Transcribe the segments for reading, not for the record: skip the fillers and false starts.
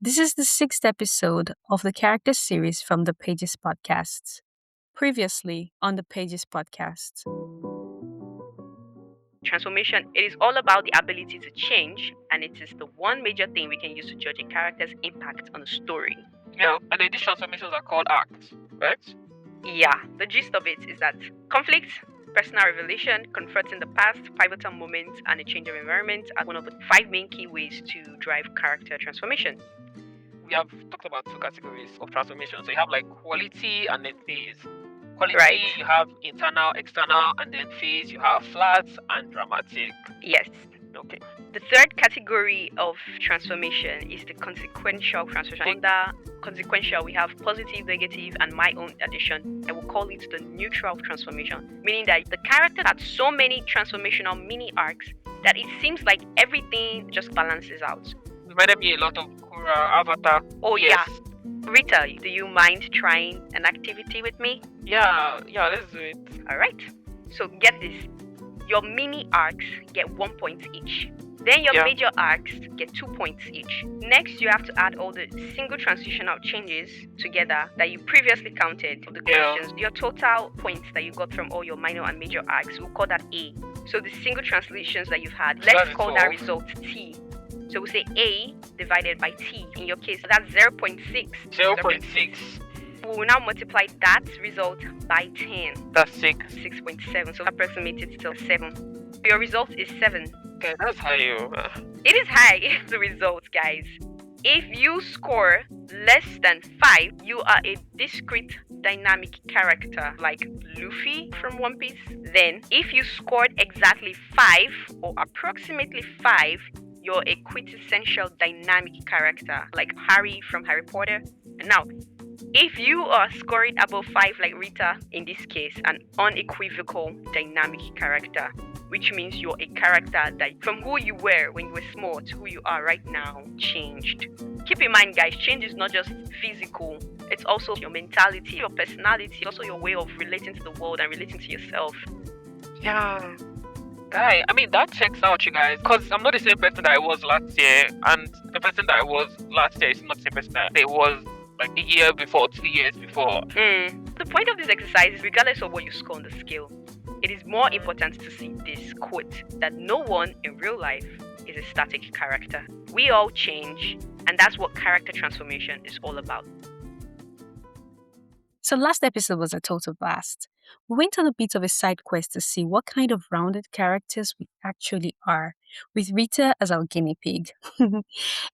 This is the sixth episode of the character series from the Pages Podcasts. Previously on the Pages Podcast. Transformation, it is all about the ability to change, and it is the one major thing we can use to judge a character's impact on a story. Yeah, and then these transformations are called acts, right? Yeah, the gist of it is that conflict, personal revelation, confronting the past, pivotal moments, and a change of environment are one of the 5 main key ways to drive character transformation. We have talked about 2 categories of transformation. So you have like quality and then phase. Quality, Right. you have internal, external, and then phase, you have flat and dramatic. Yes. Okay. The third category of transformation is the consequential transformation. Under consequential, we have positive, negative, and my own addition. I will call it the neutral transformation, meaning that the character had so many transformational mini arcs that it seems like everything just balances out. Reminded me a lot of Korra, Avatar. Oh, Yes. yeah. Rita, do you mind trying an activity with me? Yeah, let's do it. All right. So get this. Your mini arcs get 1 point each. Then your Yeah. major arcs get 2 points each. Next, you have to add all the single transitional changes together that you previously counted for the Yeah. questions. Your total points that you got from all your minor and major arcs, we'll call that A. So the single translations that you've had, So let's that's call that 12. result T. So we say A divided by T. In your case, that's 0.6. 0.6. We will now multiply that result by 10. That's 6. 6.7. So approximate it to 7. Your result is 7. Okay, that's high. It is high, the result, guys. If you score less than 5, you are a discrete dynamic character like Luffy from One Piece. Then, if you scored exactly 5 or approximately 5, you're a quintessential dynamic character like Harry from Harry Potter. And now, if you are scoring above 5 like Rita, in this case, an unequivocal dynamic character, which means you're a character that from who you were when you were small to who you are right now changed. Keep in mind, guys, change is not just physical, it's also your mentality, your personality, also your way of relating to the world and relating to yourself. Yeah. Guy, I mean, that checks out, you guys. Because I'm not the same person that I was last year. And the person that I was last year is not the same person that I was like the year before, 2 years before. The point of this exercise is regardless of what you score on the scale, it is more important to see this quote that no one in real life is a static character. We all change, and that's what character transformation is all about. So last episode was a total blast. We went on a bit of a side quest to see what kind of rounded characters we actually are, with Rita as our guinea pig.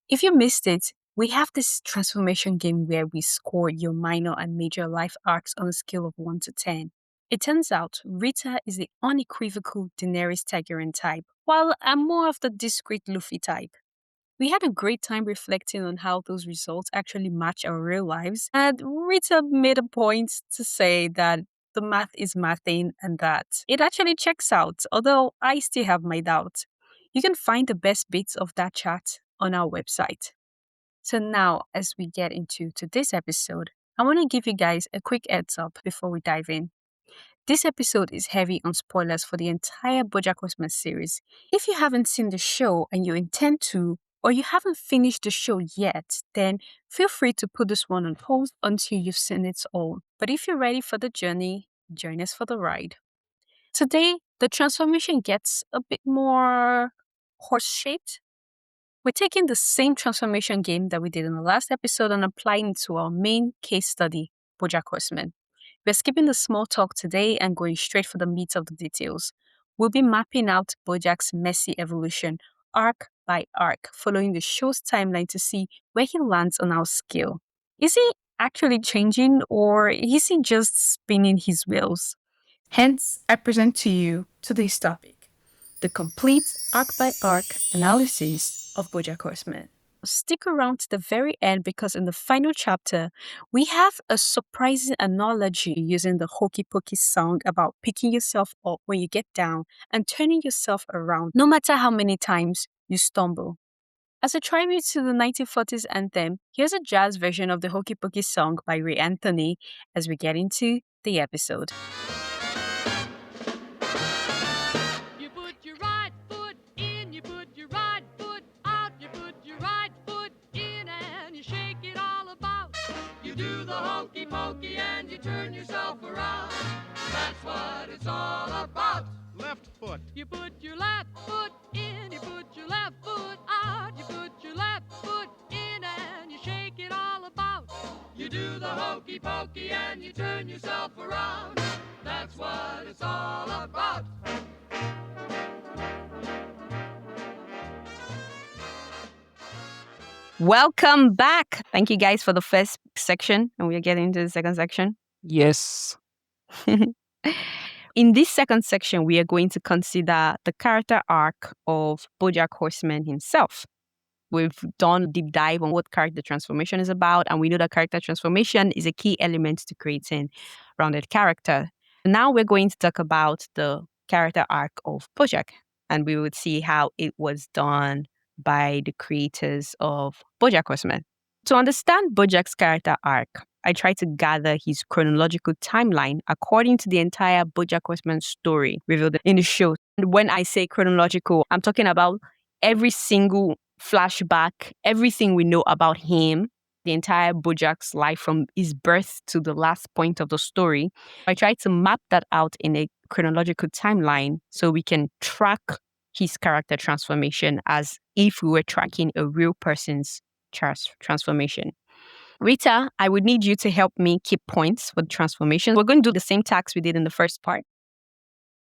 If you missed it, we have this transformation game where we score your minor and major life arcs on a scale of 1 to 10. It turns out Rita is the unequivocal Daenerys Targaryen type, while I'm more of the discreet Luffy type. We had a great time reflecting on how those results actually match our real lives, and Rita made a point to say that the math is mathing and that it actually checks out, although I still have my doubts. You can find the best bits of that chat on our website. So now, as we get into today's episode, I want to give you guys a quick heads up before we dive in. This episode is heavy on spoilers for the entire BoJack Horseman series. If you haven't seen the show and you intend to, or you haven't finished the show yet, then feel free to put this one on pause until you've seen it all. But if you're ready for the journey, join us for the ride. Today, the transformation gets a bit more horse-shaped. We're taking the same transformation game that we did in the last episode and applying it to our main case study, BoJack Horseman. We're skipping the small talk today and going straight for the meat of the details. We'll be mapping out BoJack's messy evolution, arc by arc, following the show's timeline to see where he lands on our scale. Is he actually changing, or is he just spinning his wheels? Hence, I present to you today's topic, the complete arc by arc analysis of BoJack Horseman. Stick around to the very end because in the final chapter, we have a surprising analogy using the Hokey Pokey song about picking yourself up when you get down and turning yourself around, no matter how many times you stumble. As a tribute to the 1940s anthem, here's a jazz version of the Hokey Pokey song by Ray Anthony as we get into the episode. You put your right foot in, you put your right foot out, you put your right foot in and you hokey pokey and you turn yourself around. That's what it's all about. Left foot. You put your left foot in, you put your left foot out, you put your left foot in and you shake it all about. You do the hokey pokey and you turn yourself around. That's what it's all about. Welcome back. Thank you guys for the first section, and we are getting into the second section. Yes. In this second section, we are going to consider the character arc of BoJack Horseman himself. We've done a deep dive on what character transformation is about, and we know that character transformation is a key element to creating rounded character. Now we're going to talk about the character arc of BoJack, and we would see how it was done by the creators of BoJack Horseman. To understand BoJack's character arc, I tried to gather his chronological timeline according to the entire BoJack Horseman story revealed in the show. And when I say chronological, I'm talking about every single flashback, everything we know about him, the entire BoJack's life from his birth to the last point of the story. I tried to map that out in a chronological timeline so we can track his character transformation as if we were tracking a real person's transformation. Rita, I would need you to help me keep points for the transformation. We're going to do the same task we did in the first part.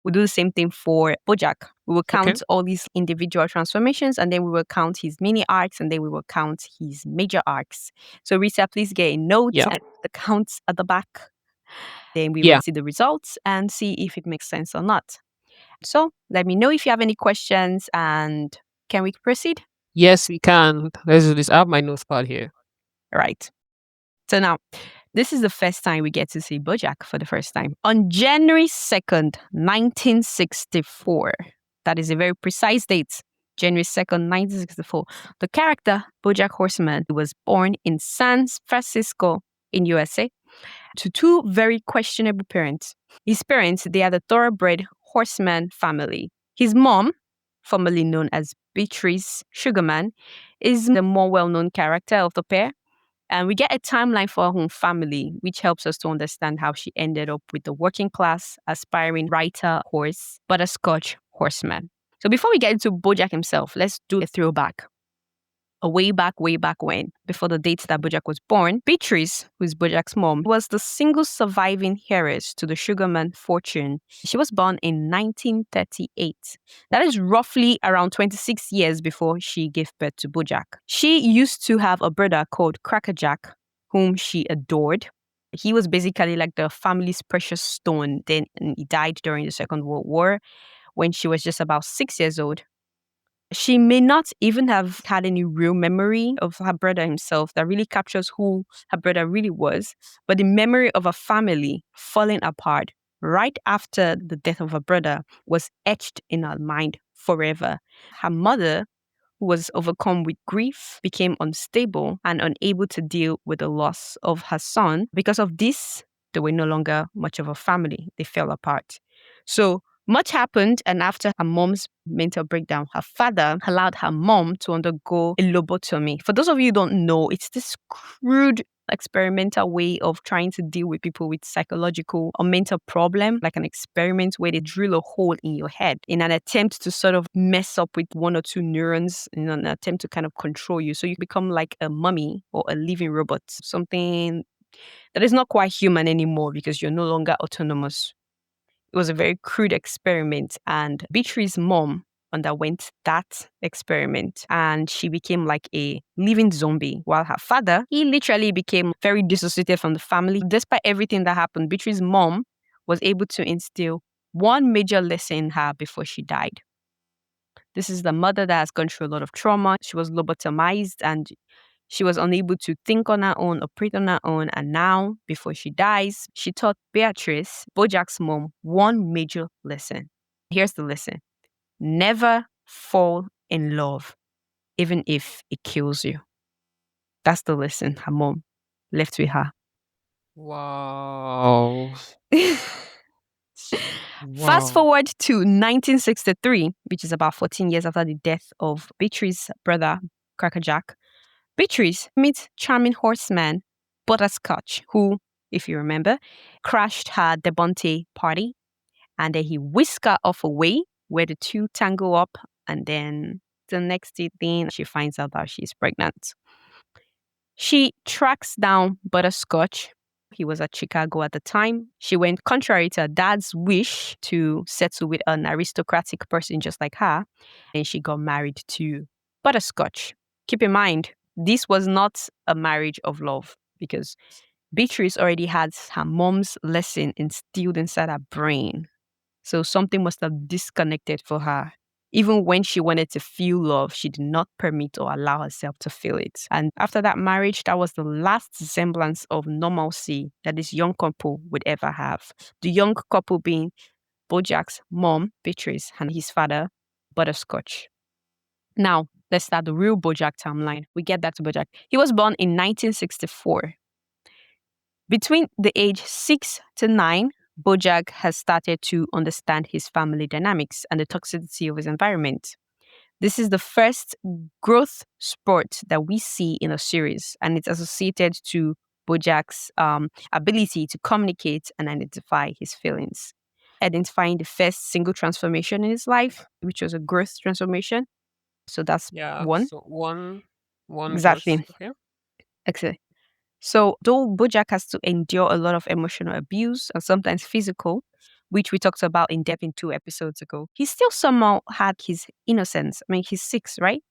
We'll do the same thing for BoJack. We will count all these individual transformations, and then we will count his mini arcs, and then we will count his major arcs. So Rita, please get a note and the counts at the back. Then we will see the results and see if it makes sense or not. So let me know if you have any questions, and can we proceed? Yes, we can. Let's do this. I have my notepad here. Right. So now, this is the first time we get to see BoJack for the first time. On January 2nd, 1964. That is a very precise date. January 2nd, 1964. The character, BoJack Horseman, was born in San Francisco in USA to two very questionable parents. His parents, they are the thoroughbred Horseman family. His mom, formerly known as Beatrice Sugarman, is the more well-known character of the pair. And we get a timeline for her own family, which helps us to understand how she ended up with the working class, aspiring writer horse, butterscotch horseman. So before we get into BoJack himself, let's do a throwback. Way back when, before the date that BoJack was born, Beatrice, who is BoJack's mom, was the single surviving heiress to the Sugarman fortune. She was born in 1938. That is roughly around 26 years before she gave birth to BoJack. She used to have a brother called Crackerjack, whom she adored. He was basically like the family's precious stone. Then he died during the Second World War when she was just about 6 years old. She may not even have had any real memory of her brother himself that really captures who her brother really was, but the memory of a family falling apart right after the death of her brother was etched in her mind forever. Her mother, who was overcome with grief, became unstable and unable to deal with the loss of her son. Because of this, they were no longer much of a family. They fell apart. So much happened, and after her mom's mental breakdown, her father allowed her mom to undergo a lobotomy. For those of you who don't know, it's this crude experimental way of trying to deal with people with psychological or mental problem, like an experiment where they drill a hole in your head in an attempt to sort of mess up with one or two neurons in an attempt to kind of control you. So you become like a mummy or a living robot, something that is not quite human anymore because you're no longer autonomous. It was a very crude experiment, and Beatrice's mom underwent that experiment and she became like a living zombie, while her father, he literally became very dissociated from the family. Despite everything that happened, Beatrice's mom was able to instill one major lesson in her before she died. This is the mother that has gone through a lot of trauma. She was lobotomized and she was unable to think on her own, operate on her own. And now, before she dies, she taught Beatrice, BoJack's mom, one major lesson. Here's the lesson. Never fall in love, even if it kills you. That's the lesson her mom left with her. Wow. Fast forward to 1963, which is about 14 years after the death of Beatrice's brother, Crackerjack. Beatrice meets charming horseman Butterscotch, who if you remember, crashed her debutante party, and then he whisked her off away where the two tangle up, and then the next thing she finds out that she's pregnant. She tracks down Butterscotch. He was at Chicago at the time. She went contrary to her dad's wish to settle with an aristocratic person just like her, and she got married to Butterscotch. Keep in mind, this was not a marriage of love because Beatrice already had her mom's lesson instilled inside her brain. So something must have disconnected for her. Even when she wanted to feel love, she did not permit or allow herself to feel it. And after that marriage, that was the last semblance of normalcy that this young couple would ever have. The young couple being Bojack's mom, Beatrice, and his father, Butterscotch. Now, let's start the real Bojack timeline. We get back to Bojack. He was born in 1964. Between the age 6 to 9, Bojack has started to understand his family dynamics and the toxicity of his environment. This is the first growth spurt that we see in a series, and it's associated to Bojack's ability to communicate and identify his feelings. Identifying the first single transformation in his life, which was a growth transformation. So that's Yeah. one. So one growth. Exactly. Okay. Excellent. So, though Bojack has to endure a lot of emotional abuse and sometimes physical, which we talked about in depth in 2 episodes ago, he still somehow had his innocence. I mean, he's 6, right?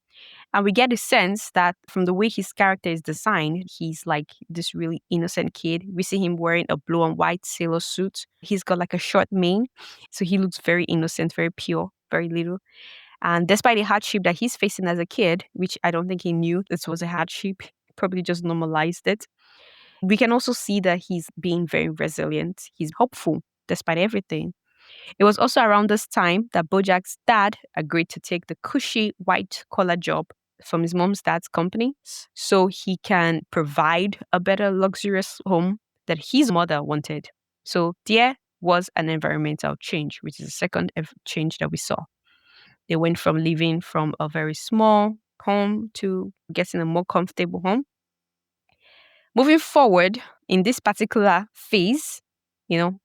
And we get a sense that from the way his character is designed, he's like this really innocent kid. We see him wearing a blue and white sailor suit. He's got like a short mane. So he looks very innocent, very pure, very little. And despite the hardship that he's facing as a kid, which I don't think he knew this was a hardship, probably just normalized it. We can also see that he's being very resilient. He's hopeful despite everything. It was also around this time that Bojack's dad agreed to take the cushy white collar job from his mom's dad's company so he can provide a better luxurious home that his mother wanted. So there was an environmental change, which is the second change that we saw. They went from living from a very small home to getting a more comfortable home. Moving forward in this particular phase,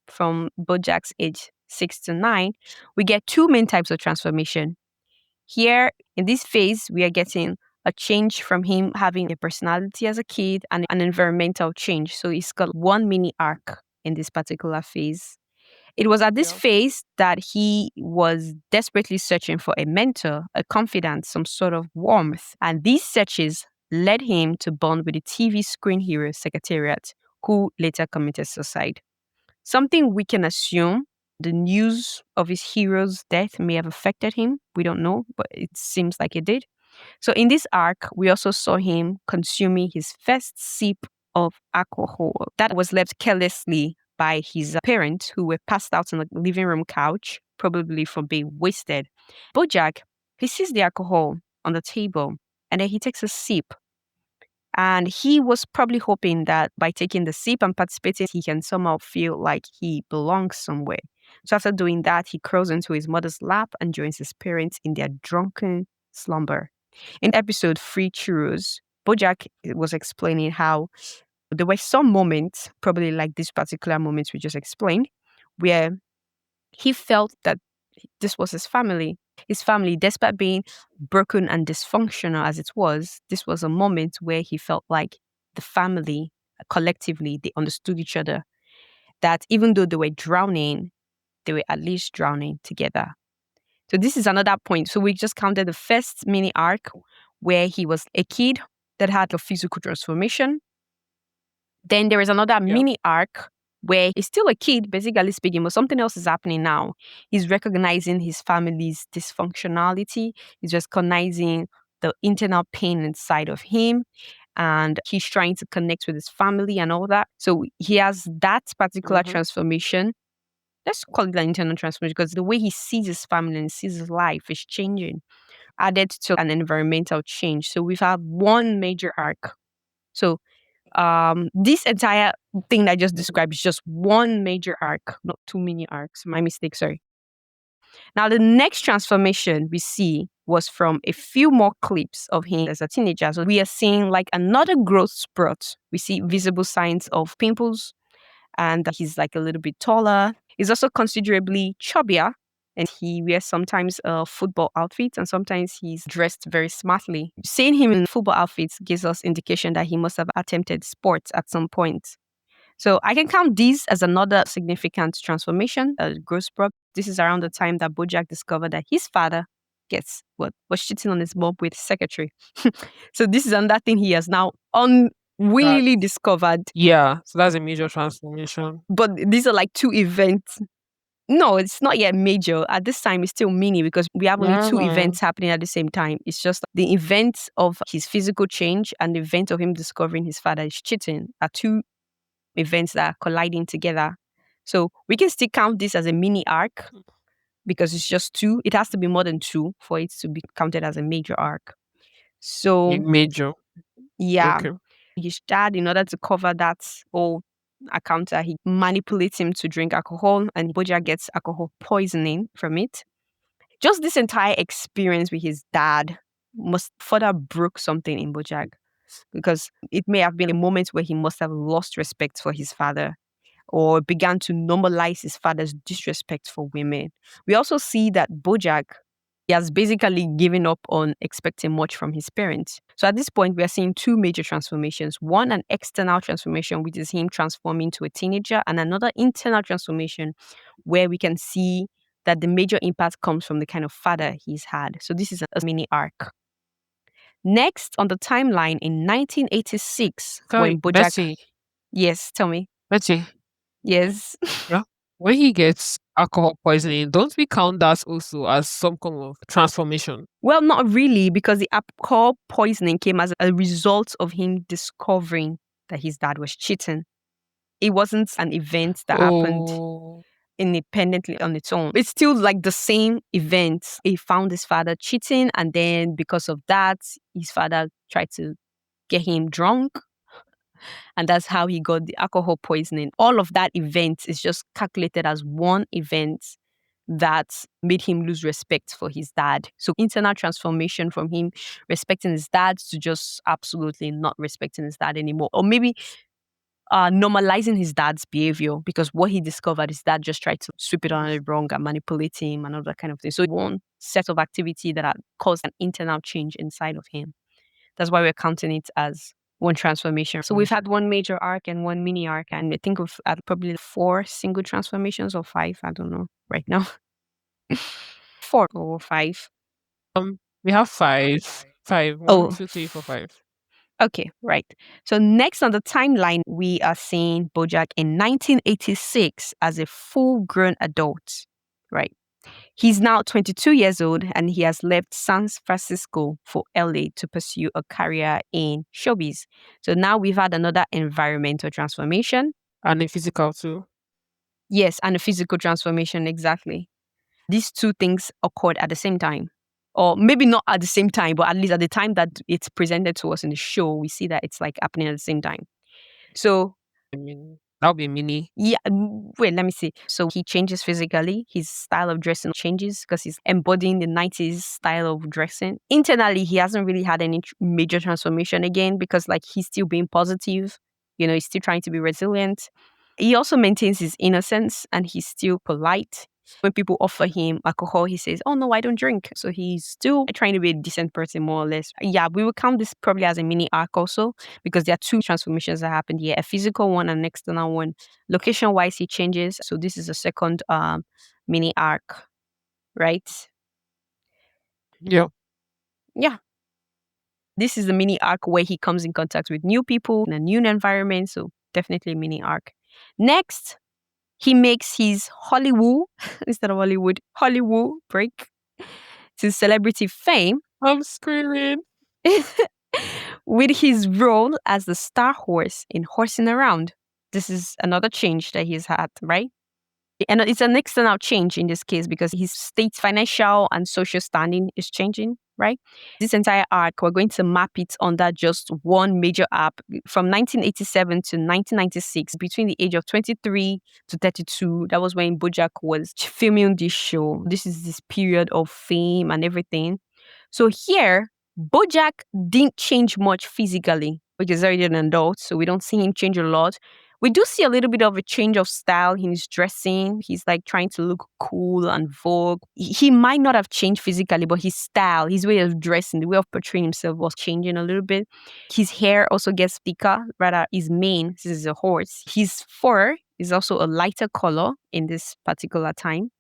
from Bojack's age 6 to 9, we get two main types of transformation. Here in this phase, we are getting a change from him having a personality as a kid and an environmental change. So he's got one mini arc in this particular phase. It was at this Yeah. phase that he was desperately searching for a mentor, a confidant, some sort of warmth. And these searches led him to bond with the TV screen hero Secretariat, who later committed suicide. Something we can assume the news of his hero's death may have affected him. We don't know, but it seems like it did. So in this arc, we also saw him consuming his first sip of alcohol that was left carelessly by his parents who were passed out on the living room couch, probably from being wasted. Bojack, he sees the alcohol on the table and then he takes a sip. And he was probably hoping that by taking the sip and participating, he can somehow feel like he belongs somewhere. So after doing that, he crawls into his mother's lap and joins his parents in their drunken slumber. In episode Free Churros, Bojack was explaining how there were some moments, probably like this particular moment we just explained, where he felt that this was his family. His family, despite being broken and dysfunctional as it was, this was a moment where he felt like the family, collectively, they understood each other. That even though they were drowning, they were at least drowning together. So this is another point. So we just counted the first mini arc where he was a kid that had a physical transformation. Then there is another mini arc where he's still a kid, basically speaking, but something else is happening now. He's recognizing his family's dysfunctionality. He's recognizing the internal pain inside of him. And he's trying to connect with his family and all that. So he has that particular transformation. Let's call it an internal transformation because the way he sees his family and sees his life is changing, added to an environmental change. So we've had one major arc. So this entire thing I just described is just one major arc, not two mini arcs. My mistake, sorry. Now, the next transformation we see was from a few more clips of him as a teenager. So we are seeing like another growth spurt. We see visible signs of pimples and he's like a little bit taller. He's also considerably chubbier, and he wears sometimes a football outfit, and sometimes he's dressed very smartly. Seeing him in football outfits gives us indication that he must have attempted sports at some point. So I can count these as another significant transformation, growth spurt. This is around the time that Bojack discovered that his father was cheating on his mom with his secretary. So this is another thing he has now unwillingly discovered. Yeah, so that's a major transformation. But these are like two events. No, it's not yet major. At this time, it's still mini because we have only two events happening at the same time. It's just the event of his physical change and the event of him discovering his father is cheating are two events that are colliding together. So we can still count this as a mini arc because it's just two. It has to be more than two for it to be counted as a major arc. So Major. yeah, Okay. his dad, in order to cover that whole account, he manipulates him to drink alcohol, and Bojack gets alcohol poisoning from it. Just this entire experience with his dad must further broke something in Bojack because it may have been a moment where he must have lost respect for his father or began to normalize his father's disrespect for women. We also see that Bojack, he has basically given up on expecting much from his parents. So at this point, we are seeing two major transformations. One, an external transformation, which is him transforming to a teenager, and another internal transformation where we can see that the major impact comes from the kind of father he's had. So this is a mini arc. Next on the timeline in 1986, Sorry, when Bojack... Betty. Yes, tell me. Betty. Yes. Yeah. When he gets alcohol poisoning, don't we count that also as some kind of transformation? Well, not really, because the alcohol poisoning came as a result of him discovering that his dad was cheating. It wasn't an event that happened Oh, independently on its own. It's still like the same event. He found his father cheating, and then because of that, his father tried to get him drunk, and that's how he got the alcohol poisoning. All of that event is just calculated as one event that made him lose respect for his dad. So internal transformation from him respecting his dad to just absolutely not respecting his dad anymore. Or maybe normalizing his dad's behavior, because what he discovered, his dad just tried to sweep it under the rug and manipulate him and all that kind of thing. So one set of activity that had caused an internal change inside of him. That's why we're counting it as one transformation. So we've had one major arc and one mini arc, and I think we've had probably 4 single transformations or 5. I don't know right now. 4 or 5. we have five. Five. Oh. 1, 2, 3, 4, 5. Okay, right. So next on the timeline, we are seeing Bojack in 1986 as a full-grown adult, right? He's now 22 years old and he has left San Francisco for LA to pursue a career in showbiz. So now we've had another environmental transformation. And a physical too. Yes, and a physical transformation, exactly. These two things occurred at the same time. Or maybe not at the same time, but at least at the time that it's presented to us in the show, we see that it's like happening at the same time. So I mean, that would be mini. yeah, wait, let me see. So he changes physically. His style of dressing changes because he's embodying the 90s style of dressing. Internally, he hasn't really had any major transformation again because like he's still being positive. He's still trying to be resilient. He also maintains his innocence and he's still polite. When people offer him alcohol, he says, "Oh no, I don't drink." So he's still trying to be a decent person, more or less. Yeah, we will count this probably as a mini arc also because there are two transformations that happened here, a physical one and an external one. Location-wise, he changes. So this is a second mini arc, right? Yeah. Yeah. This is the mini arc where he comes in contact with new people in a new environment. So definitely a mini arc. Next, he makes his Hollywood, instead of Hollywood break to celebrity fame I'm screaming. with his role as the star horse in Horsing Around. This is another change that he's had, right? And it's an external change in this case because his state's financial and social standing is changing, right? This entire arc, we're going to map it under just one major arc from 1987 to 1996, between the age of 23 to 32. That was when Bojack was filming this show. This is this period of fame and everything. So here, Bojack didn't change much physically, which is already an adult, so we don't see him change a lot. We do see a little bit of a change of style in his dressing. He's like trying to look cool and vogue. He might not have changed physically, but his style, his way of dressing, the way of portraying himself was changing a little bit. His hair also gets thicker, rather his mane, this is a horse. His fur is also a lighter color in this particular time,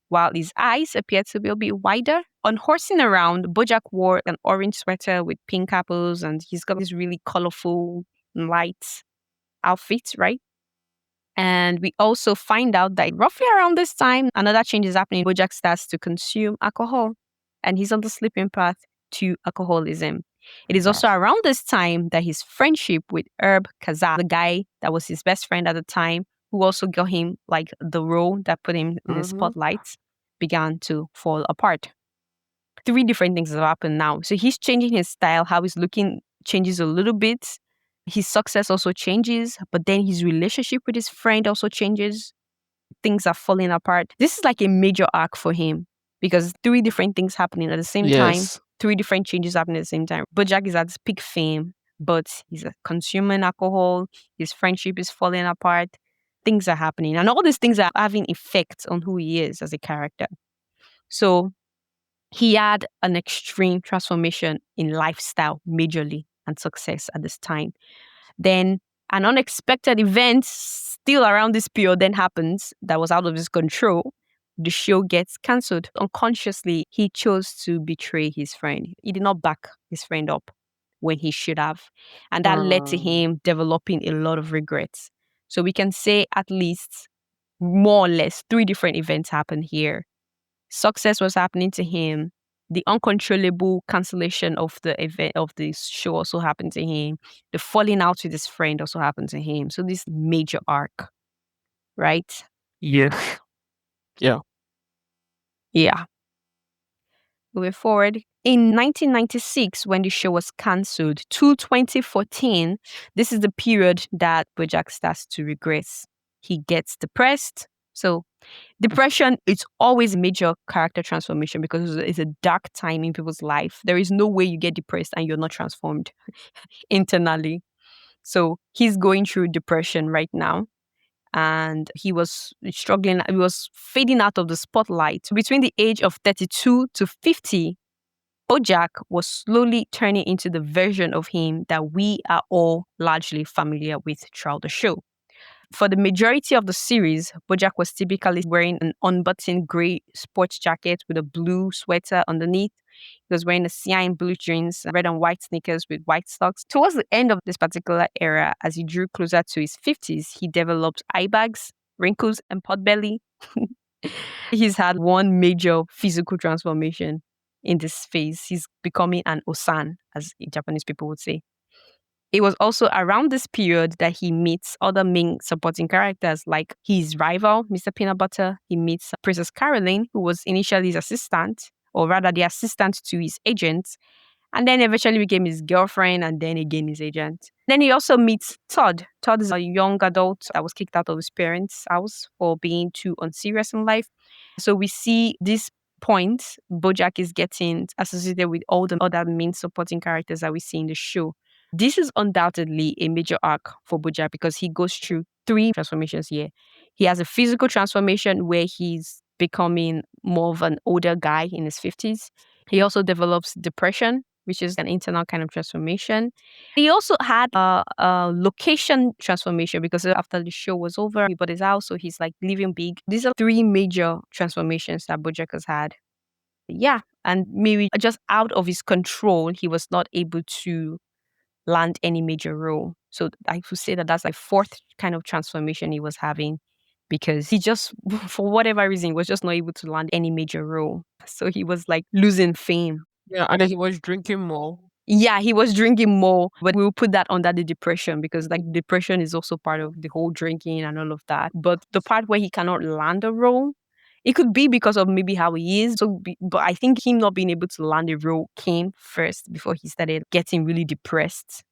while his eyes appear to be a bit wider. On horsing around, Bojack wore an orange sweater with pink apples, and he's got this really colorful, light outfit, right? And we also find out that roughly around this time, another change is happening. Bojack starts to consume alcohol, and he's on the slipping path to alcoholism. It is also around this time that his friendship with Herb Kazaa, the guy that was his best friend at the time, who also got him like the role that put him in the spotlight, began to fall apart. Three different things have happened now. So he's changing his style, how he's looking changes a little bit. His success also changes, but then his relationship with his friend also changes. Things are falling apart. This is like a major arc for him because three different things happening at the same time, Yes. three different changes happening at the same time. Bojack is at his peak fame, but he's consuming alcohol. His friendship is falling apart. Things are happening. And all these things are having effects on who he is as a character. So he had an extreme transformation in lifestyle, majorly, and success at this time. Then an unexpected event still around this period then happens that was out of his control. The show gets cancelled. Unconsciously, he chose to betray his friend. He did not back his friend up when he should have. And that led to him developing a lot of regrets. So we can say at least more or less three different events happened here. Success was happening to him. The uncontrollable cancellation of the event of the show also happened to him. The falling out with his friend also happened to him. So this major arc, right? Yes. Yeah. Yeah. Moving forward, in 1996, when the show was cancelled, to 2014, this is the period that Bojack starts to regress. He gets depressed. So depression is always a major character transformation because it's a dark time in people's life. There is no way you get depressed and you're not transformed internally. So he's going through depression right now. And he was struggling, he was fading out of the spotlight. Between the age of 32 to 50, Bojack was slowly turning into the version of him that we are all largely familiar with throughout the show. For the majority of the series, Bojack was typically wearing an unbuttoned gray sports jacket with a blue sweater underneath. He was wearing a cyan blue jeans, red and white sneakers with white socks. Towards the end of this particular era, as he drew closer to his 50s, he developed eye bags, wrinkles, and pot belly. He's had one major physical transformation in this phase. He's becoming an Osan, as Japanese people would say. It was also around this period that he meets other main supporting characters like his rival, Mr. Peanut Butter. He meets Princess Caroline, who was initially his assistant, or rather the assistant to his agent, and then eventually became his girlfriend and then again his agent. Then he also meets Todd. Todd is a young adult that was kicked out of his parents' house for being too unserious in life. So we see this point, Bojack is getting associated with all the other main supporting characters that we see in the show. This is undoubtedly a major arc for Bojack because he goes through three transformations here. He has a physical transformation where he's becoming more of an older guy in his 50s. He also develops depression, which is an internal kind of transformation. He also had a location transformation because after the show was over, he bought his house, so he's like living big. These are three major transformations that Bojack has had. Yeah, and maybe just out of his control, he was not able to land any major role. So I would say that that's like fourth kind of transformation he was having because he just, for whatever reason, was just not able to land any major role. So he was like losing fame. Yeah. And then he was drinking more. Yeah, he was drinking more, but we'll put that under the depression because like depression is also part of the whole drinking and all of that. But the part where he cannot land a role, it could be because of maybe how he is. But I think him not being able to land a role came first before he started getting really depressed.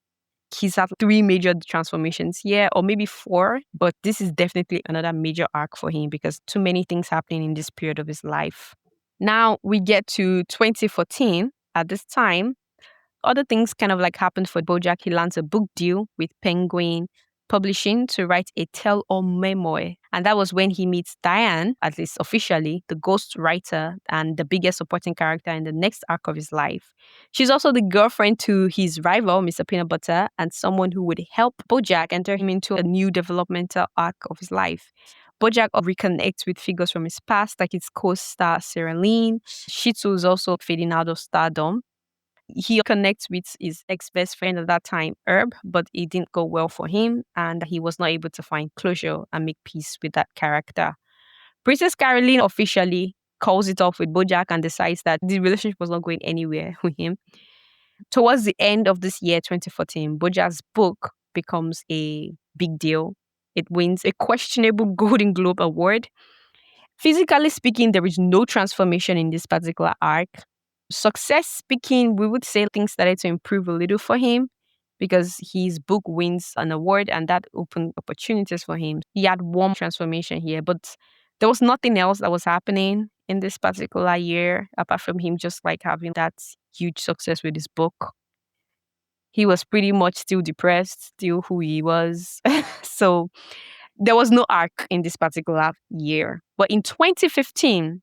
He's had three major transformations here, or maybe four, but this is definitely another major arc for him because too many things happening in this period of his life. Now we get to 2014. At this time, other things kind of like happened for Bojack. He lands a book deal with Penguin. Publishing to write a tell-all memoir. And that was when he meets Diane, at least officially, the ghost writer and the biggest supporting character in the next arc of his life. She's also the girlfriend to his rival, Mr. Peanut Butter, and someone who would help Bojack enter him into a new developmental arc of his life. Bojack reconnects with figures from his past, like his co-star Sarah Lynn. Shih Tzu is also fading out of stardom. He connects with his ex-best friend at that time, Herb, but it didn't go well for him, and he was not able to find closure and make peace with that character. Princess Caroline officially calls it off with Bojack and decides that the relationship was not going anywhere with him. Towards the end of this year, 2014, Bojack's book becomes a big deal. It wins a questionable Golden Globe Award. Physically speaking, there is no transformation in this particular arc. Success speaking, we would say things started to improve a little for him because his book wins an award and that opened opportunities for him. He had one transformation here, but there was nothing else that was happening in this particular year apart from him just like having that huge success with his book. He was pretty much still depressed, still who he was. So there was no arc in this particular year. But in 2015,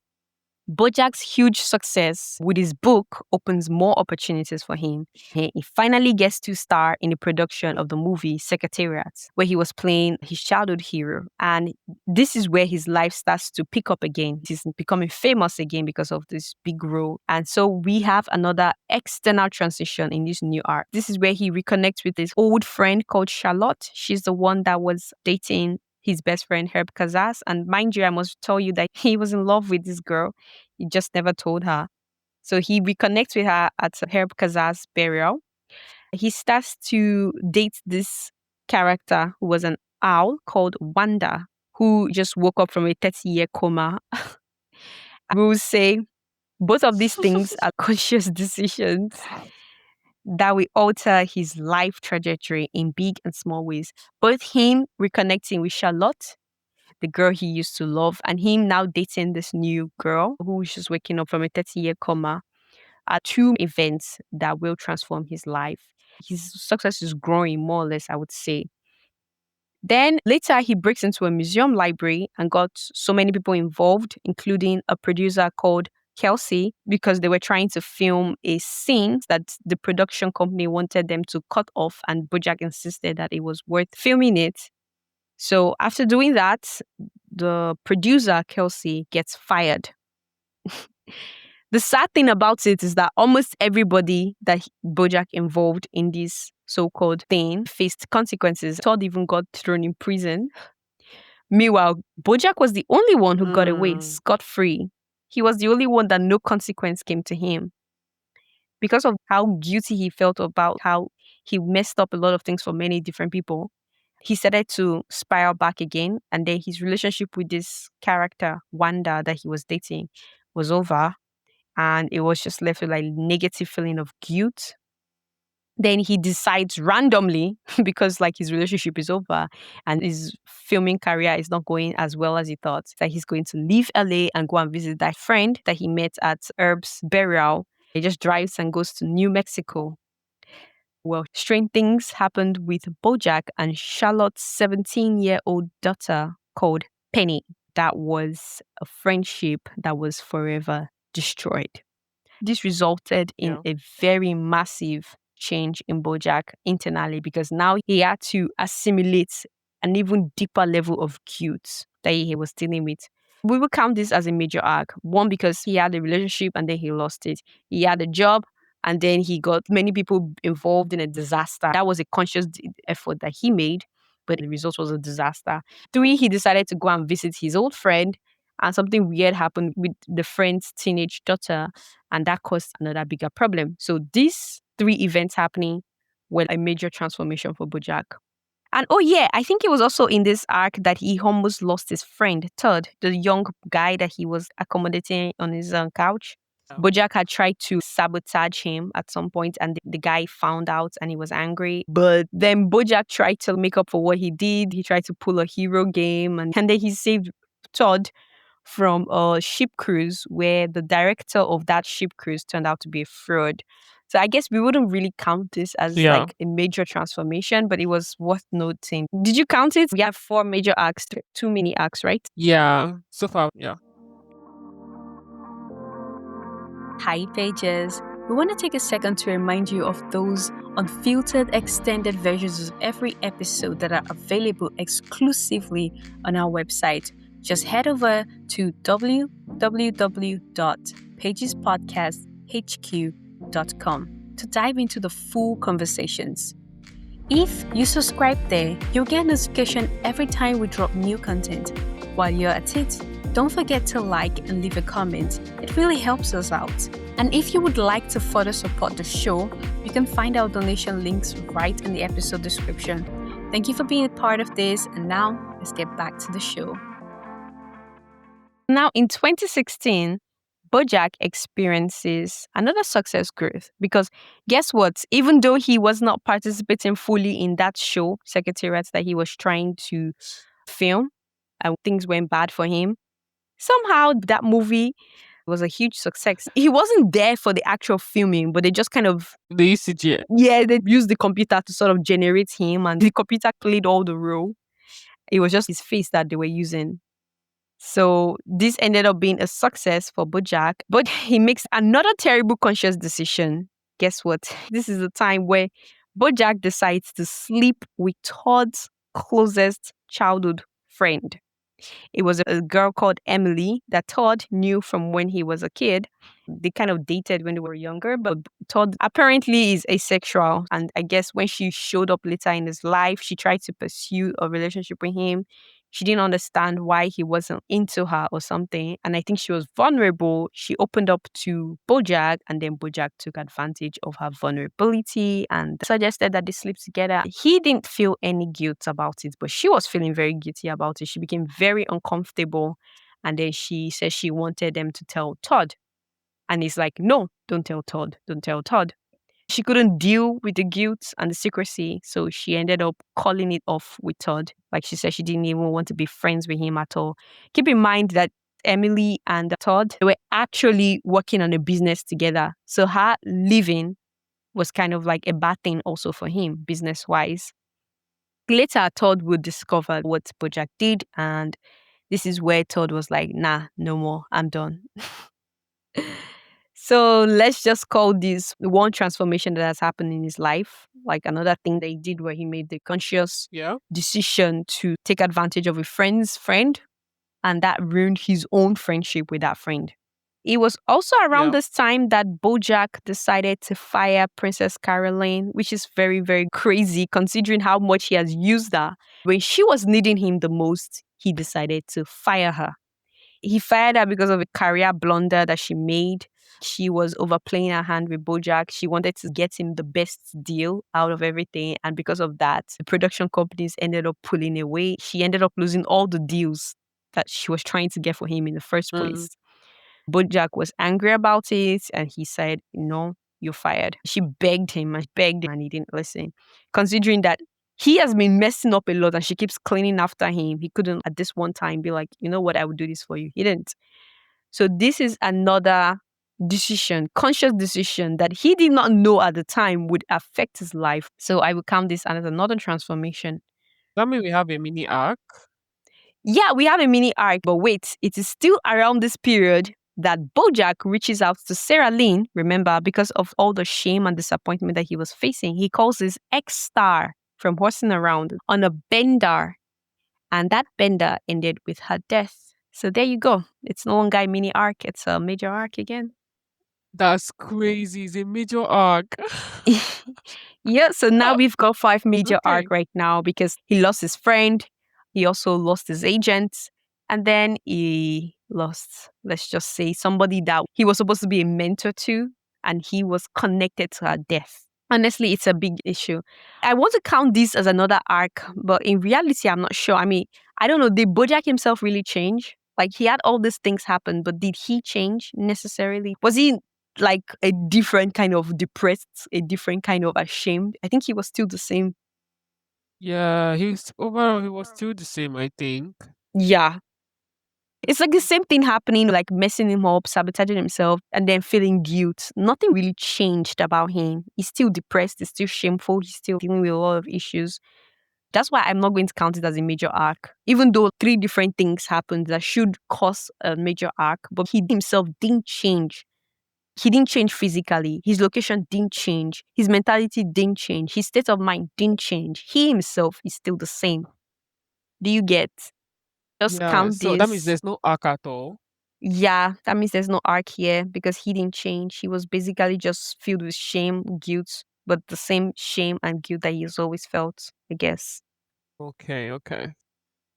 Bojack's huge success with his book opens more opportunities for him. He finally gets to star in the production of the movie Secretariat, where he was playing his childhood hero. And this is where his life starts to pick up again. He's becoming famous again because of this big role. And so we have another external transition in this new arc. This is where he reconnects with his old friend called Charlotte. She's the one that was dating his best friend Herb Kazas. And mind you, I must tell you that he was in love with this girl. He just never told her. So he reconnects with her at Herb Kazas' burial. He starts to date this character who was an owl called Wanda, who just woke up from a 30-year coma. We will say both of these things are conscious decisions that will alter his life trajectory in big and small ways. Both him reconnecting with Charlotte, the girl he used to love, and him now dating this new girl who's just waking up from a 30-year coma are two events that will transform his life. His success is growing more or less, I would say. Then later, he breaks into a museum library and got so many people involved, including a producer called Kelsey, because they were trying to film a scene that the production company wanted them to cut off, and Bojack insisted that it was worth filming it. So after doing that, the producer, Kelsey, gets fired. The sad thing about it is that almost everybody that Bojack involved in this so-called thing faced consequences. Todd even got thrown in prison. Meanwhile, Bojack was the only one who got away scot-free. He was the only one that no consequence came to him. Because of how guilty he felt about how he messed up a lot of things for many different people, he started to spiral back again. And then his relationship with this character, Wanda, that he was dating was over. And it was just left with like negative feeling of guilt. Then he decides randomly, because like his relationship is over and his filming career is not going as well as he thought, that he's going to leave LA and go and visit that friend that he met at Herb's burial. He just drives and goes to New Mexico. Well, strange things happened with Bojack and Charlotte's 17-year-old daughter called Penny. That was a friendship that was forever destroyed. This resulted in a very massive change in Bojack internally because now he had to assimilate an even deeper level of guilt that he was dealing with. We will count this as a major arc. One, because he had a relationship and then he lost it. He had a job and then he got many people involved in a disaster. That was a conscious effort that he made, but the result was a disaster. 3, he decided to go and visit his old friend, and something weird happened with the friend's teenage daughter, and that caused another bigger problem. So these 3 events happening were a major transformation for Bojack. And oh yeah, I think it was also in this arc that he almost lost his friend, Todd, the young guy that he was accommodating on his couch. Bojack had tried to sabotage him at some point, and the guy found out and he was angry. But then Bojack tried to make up for what he did. He tried to pull a hero game, and then he saved Todd from a ship cruise where the director of that ship cruise turned out to be a fraud. So I guess we wouldn't really count this as Yeah. like a major transformation, but it was worth noting. Did you count it? We have 4 major arcs, 2 mini arcs, right? Yeah. So far, yeah. Hi, pages. We want to take a second to remind you of those unfiltered extended versions of every episode that are available exclusively on our website. Just head over to www.pagespodcasthq.com to dive into the full conversations. If you subscribe there, you'll get notification every time we drop new content. While you're at it, don't forget to like and leave a comment. It really helps us out. And if you would like to further support the show, you can find our donation links right in the episode description. Thank you for being a part of this, and now let's get back to the show. Now, in 2016, BoJack experiences another success growth because guess what? Even though he was not participating fully in that show, Secretariat, that he was trying to film, and things went bad for him, somehow that movie was a huge success. He wasn't there for the actual filming, but they just kind of, The ECG. yeah, they used the computer to sort of generate him, and the computer played all the role. It was just his face that they were using. So this ended up being a success for BoJack, but he makes another terrible conscious decision. Guess what? This is the time where BoJack decides to sleep with Todd's closest childhood friend. It was a girl called Emily that Todd knew from when he was a kid. They kind of dated when they were younger, but Todd apparently is asexual. And I guess when she showed up later in his life, she tried to pursue a relationship with him. She didn't understand why he wasn't into her or something. And I think she was vulnerable. She opened up to BoJack, and then BoJack took advantage of her vulnerability and suggested that they sleep together. He didn't feel any guilt about it, but she was feeling very guilty about it. She became very uncomfortable. And then she said she wanted them to tell Todd. And he's like, no, don't tell Todd. Don't tell Todd. She couldn't deal with the guilt and the secrecy, so she ended up calling it off with Todd. Like she said, she didn't even want to be friends with him at all. Keep in mind that Emily and Todd, they were actually working on a business together. So her leaving was kind of like a bad thing also for him, business-wise. Later, Todd would discover what BoJack did, and this is where Todd was like, nah, no more, I'm done. So let's just call this one transformation that has happened in his life. Like another thing that he did where he made the conscious Yeah. decision to take advantage of a friend's friend, and that ruined his own friendship with that friend. It was also around Yeah. this time that BoJack decided to fire Princess Caroline, which is very, very crazy considering how much he has used her. When she was needing him the most, he decided to fire her. He fired her because of a career blunder that she made. She was overplaying her hand with BoJack. She wanted to get him the best deal out of everything. And because of that, the production companies ended up pulling away. She ended up losing all the deals that she was trying to get for him in the first place. BoJack was angry about it and he said, no, you're fired. She begged him and he didn't listen. Considering that he has been messing up a lot and she keeps cleaning after him, he couldn't at this one time be like, you know what, I would do this for you. He didn't. So this is another decision, conscious decision that he did not know at the time would affect his life. So I would count this as another transformation. That means we have a mini arc. Yeah, we have a mini arc, but wait, it is still around this period that BoJack reaches out to Sarah Lynn, remember, because of all the shame and disappointment that he was facing. He calls his ex-star from horsing around on a bender, and that bender ended with her death. So there you go. It's no longer a mini arc, it's a major arc again. That's crazy. It's a major arc. Yeah, so now Oh, we've got 5 major okay. arc right now because he lost his friend, he also lost his agent, and then he lost, let's just say, somebody that he was supposed to be a mentor to, and he was connected to her death. Honestly, it's a big issue. I want to count this as another arc, but in reality, I'm not sure. I mean, I don't know. Did BoJack himself really change? Like, he had all these things happen, but did he change necessarily? Was he like a different kind of depressed, a different kind of ashamed? I think he was still the same. Yeah, overall he was still the same, I think. Yeah. It's like the same thing happening, like messing him up, sabotaging himself, and then feeling guilt. Nothing really changed about him. He's still depressed, he's still shameful, he's still dealing with a lot of issues. That's why I'm not going to count it as a major arc, even though three different things happened that should cause a major arc. But he himself didn't change. He didn't change physically. His location didn't change. His mentality didn't change. His state of mind didn't change. He himself is still the same. Do you get? Just Yeah, count so that means this. there's no arc at all. Yeah, that means there's no arc here because he didn't change. He was basically just filled with shame, guilt, but the same shame and guilt that he's always felt, I guess. Okay, okay.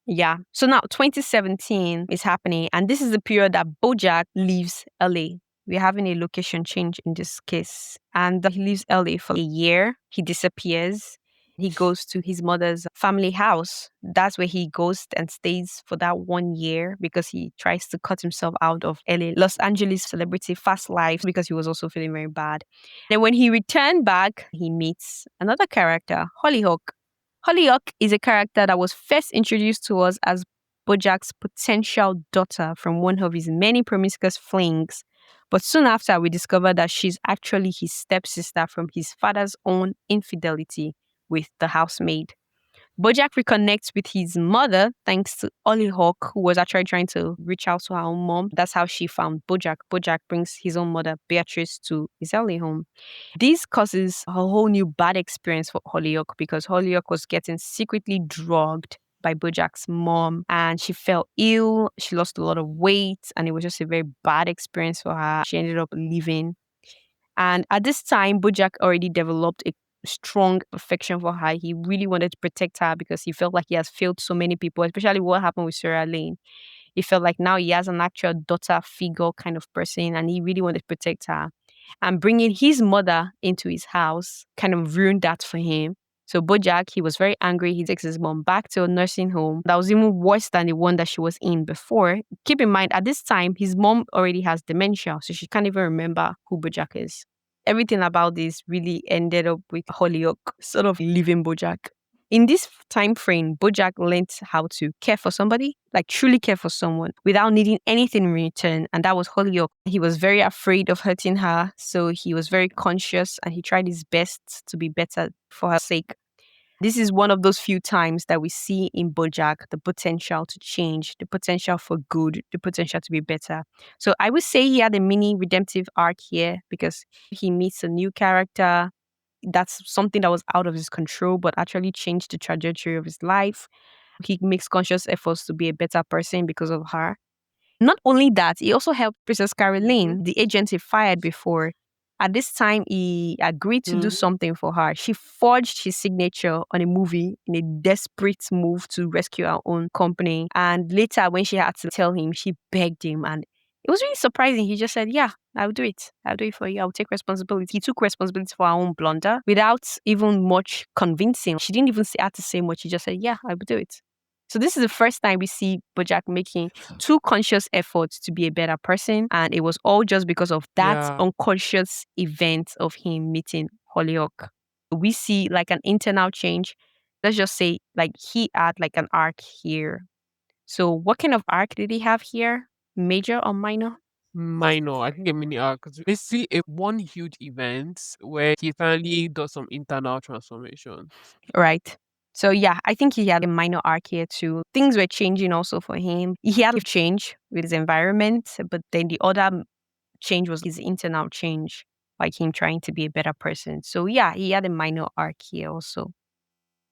Yeah. So now 2017 is happening, and this is the period that Bojack leaves LA. We're having a location change in this case. And he leaves LA for a year. He disappears. He goes to his mother's family house. That's where he goes and stays for that 1 year because he tries to cut himself out of LA, Los Angeles celebrity fast life because he was also feeling very bad. Then when he returned back, he meets another character, Hollyhock. Hollyhock is a character that was first introduced to us as Bojack's potential daughter from one of his many promiscuous flings. But soon after, we discovered that she's actually his stepsister from his father's own infidelity with the housemaid. Bojack reconnects with his mother thanks to Hollyhock, who was actually trying to reach out to her own mom. That's how she found Bojack. Bojack brings his own mother, Beatrice, to his LA home. This causes a whole new bad experience for Holyoke because Holyoke was getting secretly drugged by Bojack's mom and she fell ill. She lost a lot of weight and it was just a very bad experience for her. She ended up leaving. And at this time, Bojack already developed a strong affection for her. He really wanted to protect her because he felt like he has failed so many people, especially what happened with Sarah Lane. He felt like now he has an actual daughter figure kind of person and he really wanted to protect her. And bringing his mother into his house kind of ruined that for him. So Bojack, he was very angry. He takes his mom back to a nursing home that was even worse than the one that she was in before. Keep in mind, at this time, his mom already has dementia, so she can't even remember who Bojack is. Everything about this really ended up with Holyoke sort of leaving Bojack. In this time frame, Bojack learned how to care for somebody, like truly care for someone without needing anything in return. And that was Holyoke. He was very afraid of hurting her. So he was very conscious and he tried his best to be better for her sake. This is one of those few times that we see in Bojack the potential to change, the potential for good, the potential to be better. So I would say he had a mini redemptive arc here because he meets a new character. That's something that was out of his control, but actually changed the trajectory of his life. He makes conscious efforts to be a better person because of her. Not only that, he also helped Princess Caroline, the agent he fired before. At this time, he agreed to do Mm. something for her. She forged his signature on a movie in a desperate move to rescue her own company. And later, when she had to tell him, she begged him. And it was really surprising. He just said, yeah, I'll do it. I'll do it for you. I'll take responsibility. He took responsibility for her own blunder without even much convincing. She didn't even have to say much. She just said, yeah, I will do it. So this is the first time we see Bojack making two conscious efforts to be a better person. And it was all just because of that Yeah. unconscious event of him meeting Holyoke. We see like an internal change. Let's just say like he had like an arc here. So what kind of arc did he have here? Major or minor? Minor, I think a mini arc. 'Cause basically, a one huge event where he finally does some internal transformation. Right. So yeah, I think he had a minor arc here too. Things were changing also for him. He had to change with his environment, but then the other change was his internal change, like him trying to be a better person. So yeah, he had a minor arc here also.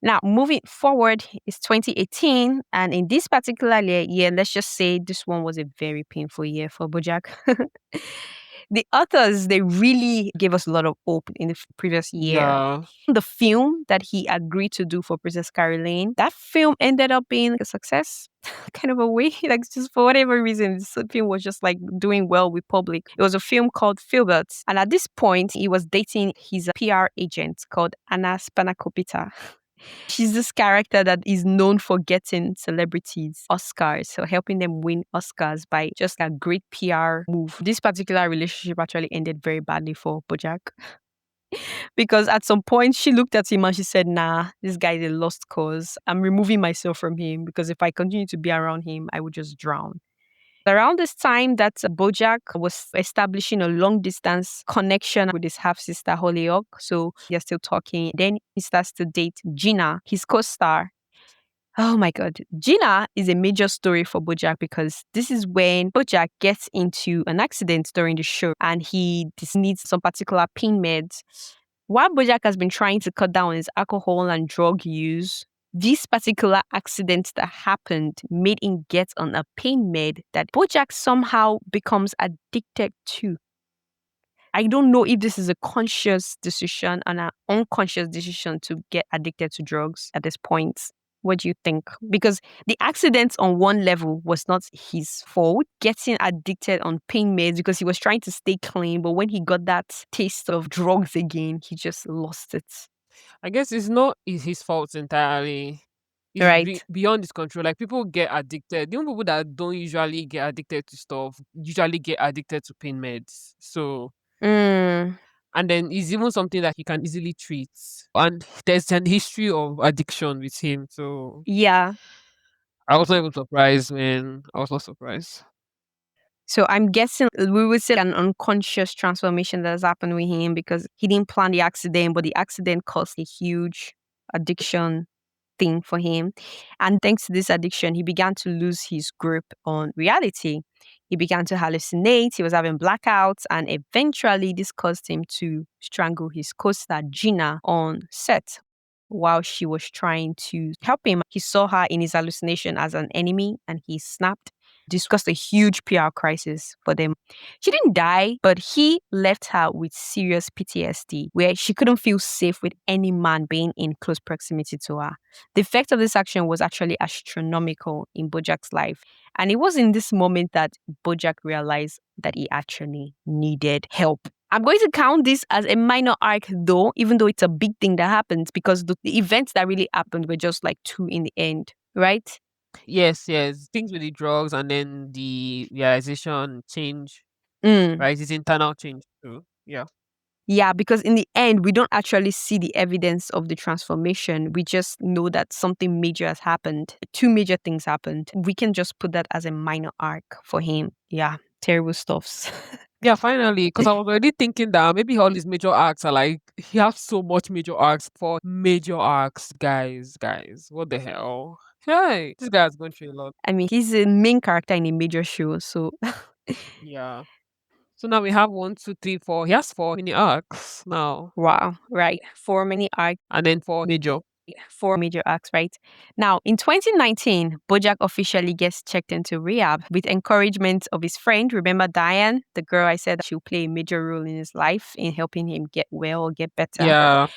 Now, moving forward, it's 2018, and in this particular year, let's just say this one was a very painful year for Bojack. The authors, they really gave us a lot of hope in the previous year. Yeah. The film that he agreed to do for Princess Caroline, that film ended up being a success, kind of a way. Like, just for whatever reason, this film was just like doing well with public. It was a film called Filbert. And at this point, he was dating his PR agent called Anna Spanakopita. She's this character that is known for getting celebrities Oscars, so helping them win Oscars by just a great PR move. This particular relationship actually ended very badly for Bojack because at some point she looked at him and she said, nah, this guy is a lost cause. I'm removing myself from him because if I continue to be around him, I would just drown. Around this time that Bojack was establishing a long distance connection with his half sister Holyoke, so they're still talking. Then he starts to date Gina, his co-star. Oh my God. Gina is a major story for Bojack because this is when Bojack gets into an accident during the show and he just needs some particular pain meds. While Bojack has been trying to cut down his alcohol and drug use, this particular accident that happened made him get on a pain med that Bojack somehow becomes addicted to. I don't know if this is a conscious decision and an unconscious decision to get addicted to drugs at this point. What do you think? Because the accident on one level was not his fault. Getting addicted on pain meds because he was trying to stay clean, but when he got that taste of drugs again, he just lost it. I guess it's not his fault entirely. It's Right? beyond his control. Like people get addicted. Even people that don't usually get addicted to stuff usually get addicted to pain meds. So Mm, and then it's even something that he can easily treat. And there's an history of addiction with him. So yeah. I was not even surprised, man. I was not surprised. So I'm guessing we would say an unconscious transformation that has happened with him because he didn't plan the accident, but the accident caused a huge addiction thing for him. And thanks to this addiction, he began to lose his grip on reality. He began to hallucinate, he was having blackouts, and eventually this caused him to strangle his co star Gina on set. While she was trying to help him, he saw her in his hallucination as an enemy and he snapped. This caused a huge PR crisis for them. She didn't die, but he left her with serious PTSD where she couldn't feel safe with any man being in close proximity to her. The effect of this action was actually astronomical in Bojack's life. And it was in this moment that Bojack realized that he actually needed help. I'm going to count this as a minor arc though, even though it's a big thing that happens because the events that really happened were just like two in the end, right? Yes, yes. Things with the drugs and then the realization change, Mm. right? His internal change too. Yeah. Yeah, because in the end, we don't actually see the evidence of the transformation. We just know that something major has happened. Two major things happened. We can just put that as a minor arc for him. Yeah, terrible stuffs. Yeah, finally, because I was already thinking that maybe all his major arcs are like he has so much major arcs for major arcs, guys. What the hell? Hey, this guy's going through a lot. I mean, he's a main character in a major show, so Yeah. So now we have one, two, three, four. He has four mini arcs now. wow, right. Four mini arcs. And then four major. Four major arcs, right? Now, in 2019, Bojack officially gets checked into rehab with encouragement of his friend. Remember Diane, the girl I said she'll play a major role in his life in helping him get well, get better. Yeah.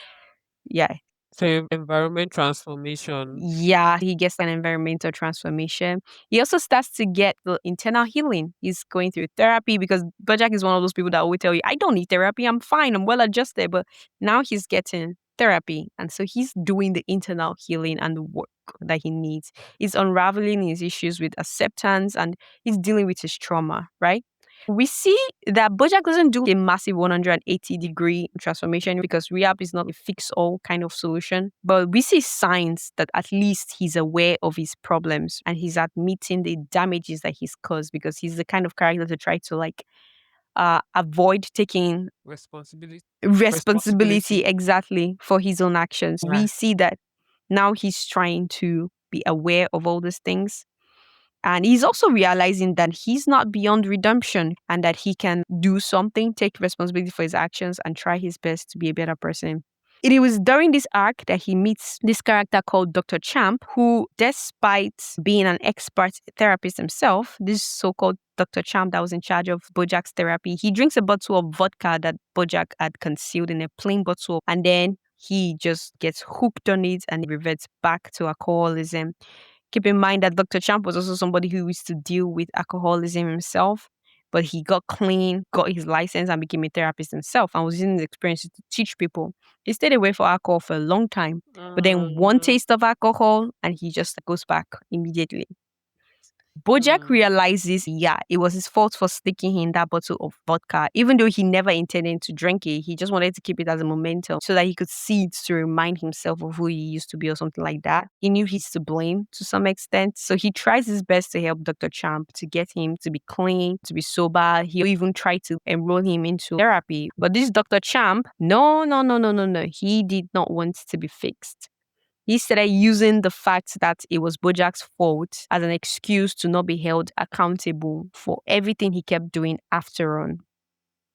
Yeah. So environment transformation. Yeah, he gets an environmental transformation. He also starts to get the internal healing. He's going through therapy because Bojack is one of those people that will tell you, I don't need therapy, I'm fine, I'm well adjusted. But now he's getting therapy. And so he's doing the internal healing and the work that he needs. He's unraveling his issues with acceptance and he's dealing with his trauma, right? We see that Bojack doesn't do a massive 180-degree transformation because rehab is not a fix all kind of solution. But we see signs that at least he's aware of his problems and he's admitting the damages that he's caused because he's the kind of character to try to avoid taking Responsibility. responsibility exactly for his own actions. Yeah. We see that now he's trying to be aware of all these things. And he's also realizing that he's not beyond redemption and that he can do something, take responsibility for his actions, and try his best to be a better person. It was during this arc that he meets this character called Dr. Champ, who, despite being an expert therapist himself, this so called Dr. Champ that was in charge of Bojack's therapy, he drinks a bottle of vodka that Bojack had concealed in a plain bottle, and then he just gets hooked on it and reverts back to alcoholism. Keep in mind that Dr. Champ was also somebody who used to deal with alcoholism himself, but he got clean, got his license, and became a therapist himself and was using his experiences to teach people. He stayed away from alcohol for a long time, but then one Mm, taste of alcohol and he just goes back immediately. Bojack Hmm. realizes, yeah, it was his fault for sticking in that bottle of vodka, even though he never intended to drink it. He just wanted to keep it as a memento so that he could see it to remind himself of who he used to be or something like that. He knew he's to blame to some extent. So he tries his best to help Dr. Champ to get him to be clean, to be sober. He'll even try to enroll him into therapy. But this Dr. Champ, no, no, no, no, no, no. He did not want to be fixed. He started using the fact that it was Bojack's fault as an excuse to not be held accountable for everything he kept doing after on.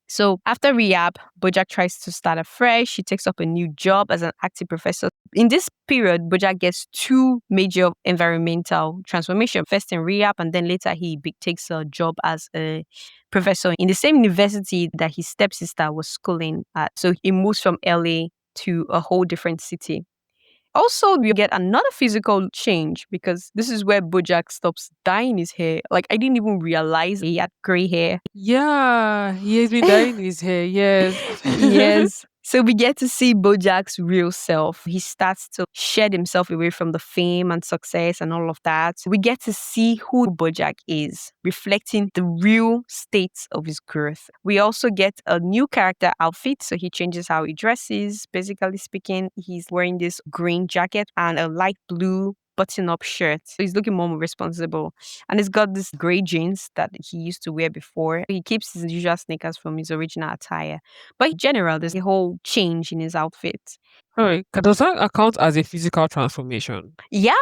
So after rehab, Bojack tries to start afresh. He takes up a new job as an acting professor. In this period, Bojack gets two major environmental transformation. First in rehab, and then later he takes a job as a professor in the same university that his stepsister was schooling at. So he moves from LA to a whole different city. Also, we get another physical change because this is where Bojack stops dyeing his hair. Like, I didn't even realize he had gray hair. Yeah, he has been dyeing his hair. Yes. Yes. So we get to see Bojack's real self. He starts to shed himself away from the fame and success and all of that. We get to see who Bojack is, reflecting the real state of his growth. We also get a new character outfit. So he changes how he dresses. Basically speaking, he's wearing this green jacket and a light blue button-up shirt. So he's looking more responsible. And he's got this gray jeans that he used to wear before. He keeps his usual sneakers from his original attire. But in general, there's a whole change in his outfit. Alright, does that account as a physical transformation? Yeah,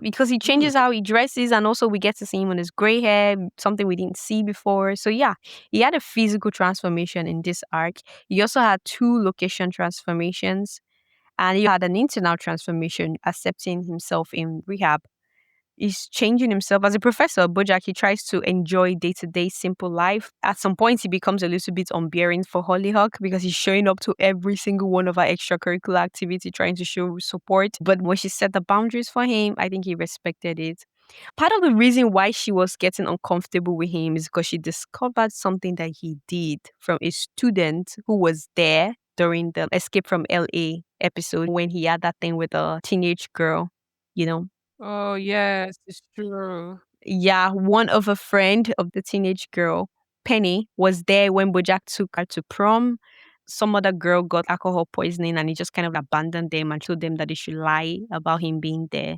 because he Hmm. changes how he dresses, and also we get to see him on his gray hair, something we didn't see before. So yeah, he had a physical transformation in this arc. He also had two location transformations, and he had an internal transformation, accepting himself in rehab. He's changing himself as a professor. Bojack, he tries to enjoy day-to-day simple life. At some point, he becomes a little bit unbearing for Hollyhock because he's showing up to every single one of her extracurricular activity, trying to show support. But when she set the boundaries for him, I think he respected it. Part of the reason why she was getting uncomfortable with him is because she discovered something that he did from a student who was there during the Escape from LA episode when he had that thing with a teenage girl, you know. Oh, yes, it's true. Yeah, one of a friend of the teenage girl, Penny, was there when Bojack took her to prom. Some other girl got alcohol poisoning and he just kind of abandoned them and told them that they should lie about him being there.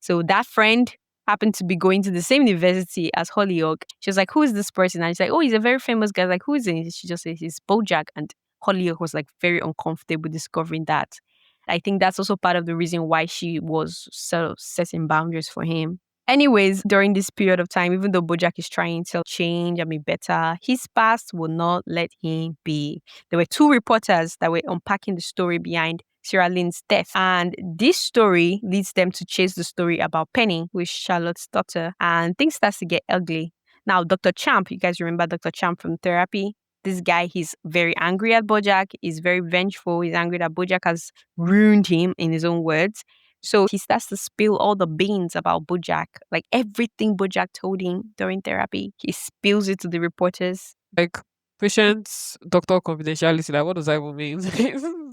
So that friend happened to be going to the same university as Holyoke. She was like, "Who is this person?" And she's like, "Oh, he's a very famous guy." Like, who is he? She just says he's Bojack. And Holyoke was like very uncomfortable discovering that. I think that's also part of the reason why she was sort of setting boundaries for him. Anyways, during this period of time, even though Bojack is trying to change and be better, his past will not let him be. There were two reporters that were unpacking the story behind Sarah Lynn's death. And this story leads them to chase the story about Penny, who is Charlotte's daughter, and things starts to get ugly. Now, Dr. Champ, you guys remember Dr. Champ from therapy? This guy, he's very angry at Bojack. He's very vengeful. He's angry that Bojack has ruined him, in his own words. So he starts to spill all the beans about Bojack, like everything Bojack told him during therapy. He spills it to the reporters. Like patient doctor confidentiality. Like, what does that even mean?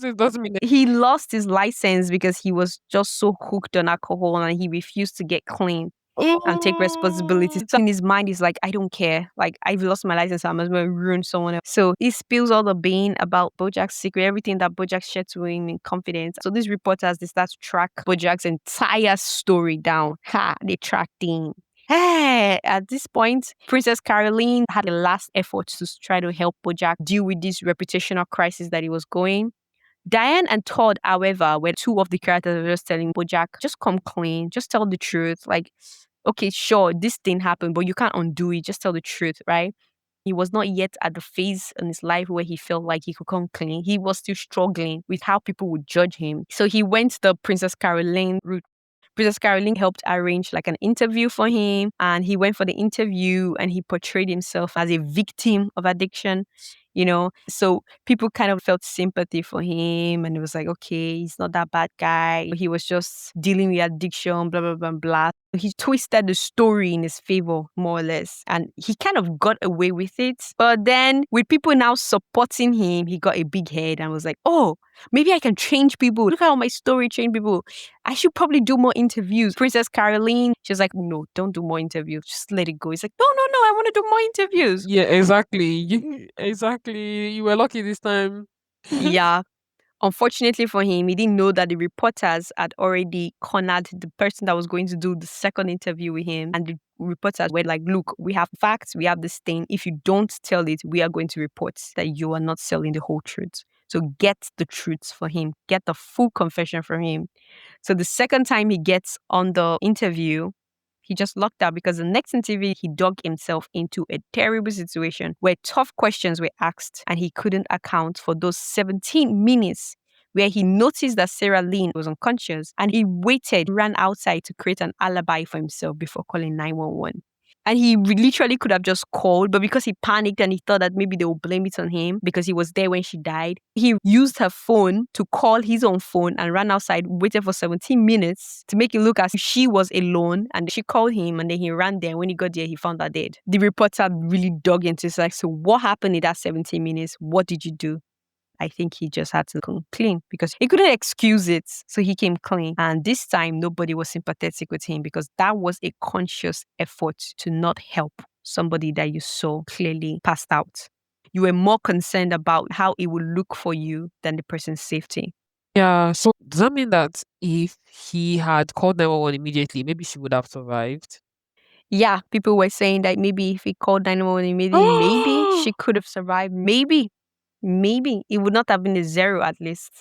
It doesn't mean He lost his license because he was just so hooked on alcohol and he refused to get clean and take responsibility. oh, So in his mind, he's like, I don't care. Like, I've lost my license. I must ruin someone else. So he spills all the bean about Bojack's secret, everything that Bojack shared to him in confidence. So these reporters, they start to track Bojack's entire story down. They tracked him. Hey, at this point, Princess Caroline had a last effort to try to help Bojack deal with this reputational crisis that he was going. Diane and Todd, however, were two of the characters that were just telling Bojack, just come clean, just tell the truth. Like, okay, sure, this thing happened, but you can't undo it. Just tell the truth, right? He was not yet at the phase in his life where he felt like he could come clean. He was still struggling with how people would judge him. So he went the Princess Caroline route. Princess Caroline helped arrange like an interview for him, and he went for the interview and he portrayed himself as a victim of addiction, you know. So people kind of felt sympathy for him, and it was like, okay, he's not that bad guy. He was just dealing with addiction, blah blah blah blah. He twisted the story in his favor, more or less, and he kind of got away with it. But then, with people now supporting him, he got a big head and was like, oh, Maybe I can change people. Look how my story changed people. I should probably do more interviews. Princess Caroline, she was like, no, don't do more interviews. Just let it go. He's like, no, no, no, I want to do more interviews. Yeah, exactly. Exactly. You were lucky this time. Yeah. Unfortunately for him, he didn't know that the reporters had already cornered the person that was going to do the second interview with him. And the reporters were like, look, we have facts, we have this thing. If you don't tell it, we are going to report that you are not telling the whole truth. So get the truth for him, get the full confession from him. So the second time he gets on the interview, he just locked out because the next interview, he dug himself into a terrible situation where tough questions were asked and he couldn't account for those 17 minutes where he noticed that Sarah Lynn was unconscious and he waited, ran outside to create an alibi for himself before calling 911. And he literally could have just called, but because he panicked and he thought that maybe they will blame it on him because he was there when she died, he used her phone to call his own phone and ran outside, waited for 17 minutes to make it look as if she was alone. And she called him and then he ran there. When he got there, he found her dead. The reporter really dug into it. Like, so what happened in that 17 minutes? What did you do? I think he just had to come clean because he couldn't excuse it. So he came clean. And this time, nobody was sympathetic with him because that was a conscious effort to not help somebody that you saw clearly passed out. You were more concerned about how it would look for you than the person's safety. Yeah, so does that mean that if he had called 911 immediately, maybe she would have survived? Yeah, people were saying that maybe if he called 911 immediately, maybe she could have survived. Maybe. It would not have been a zero at least.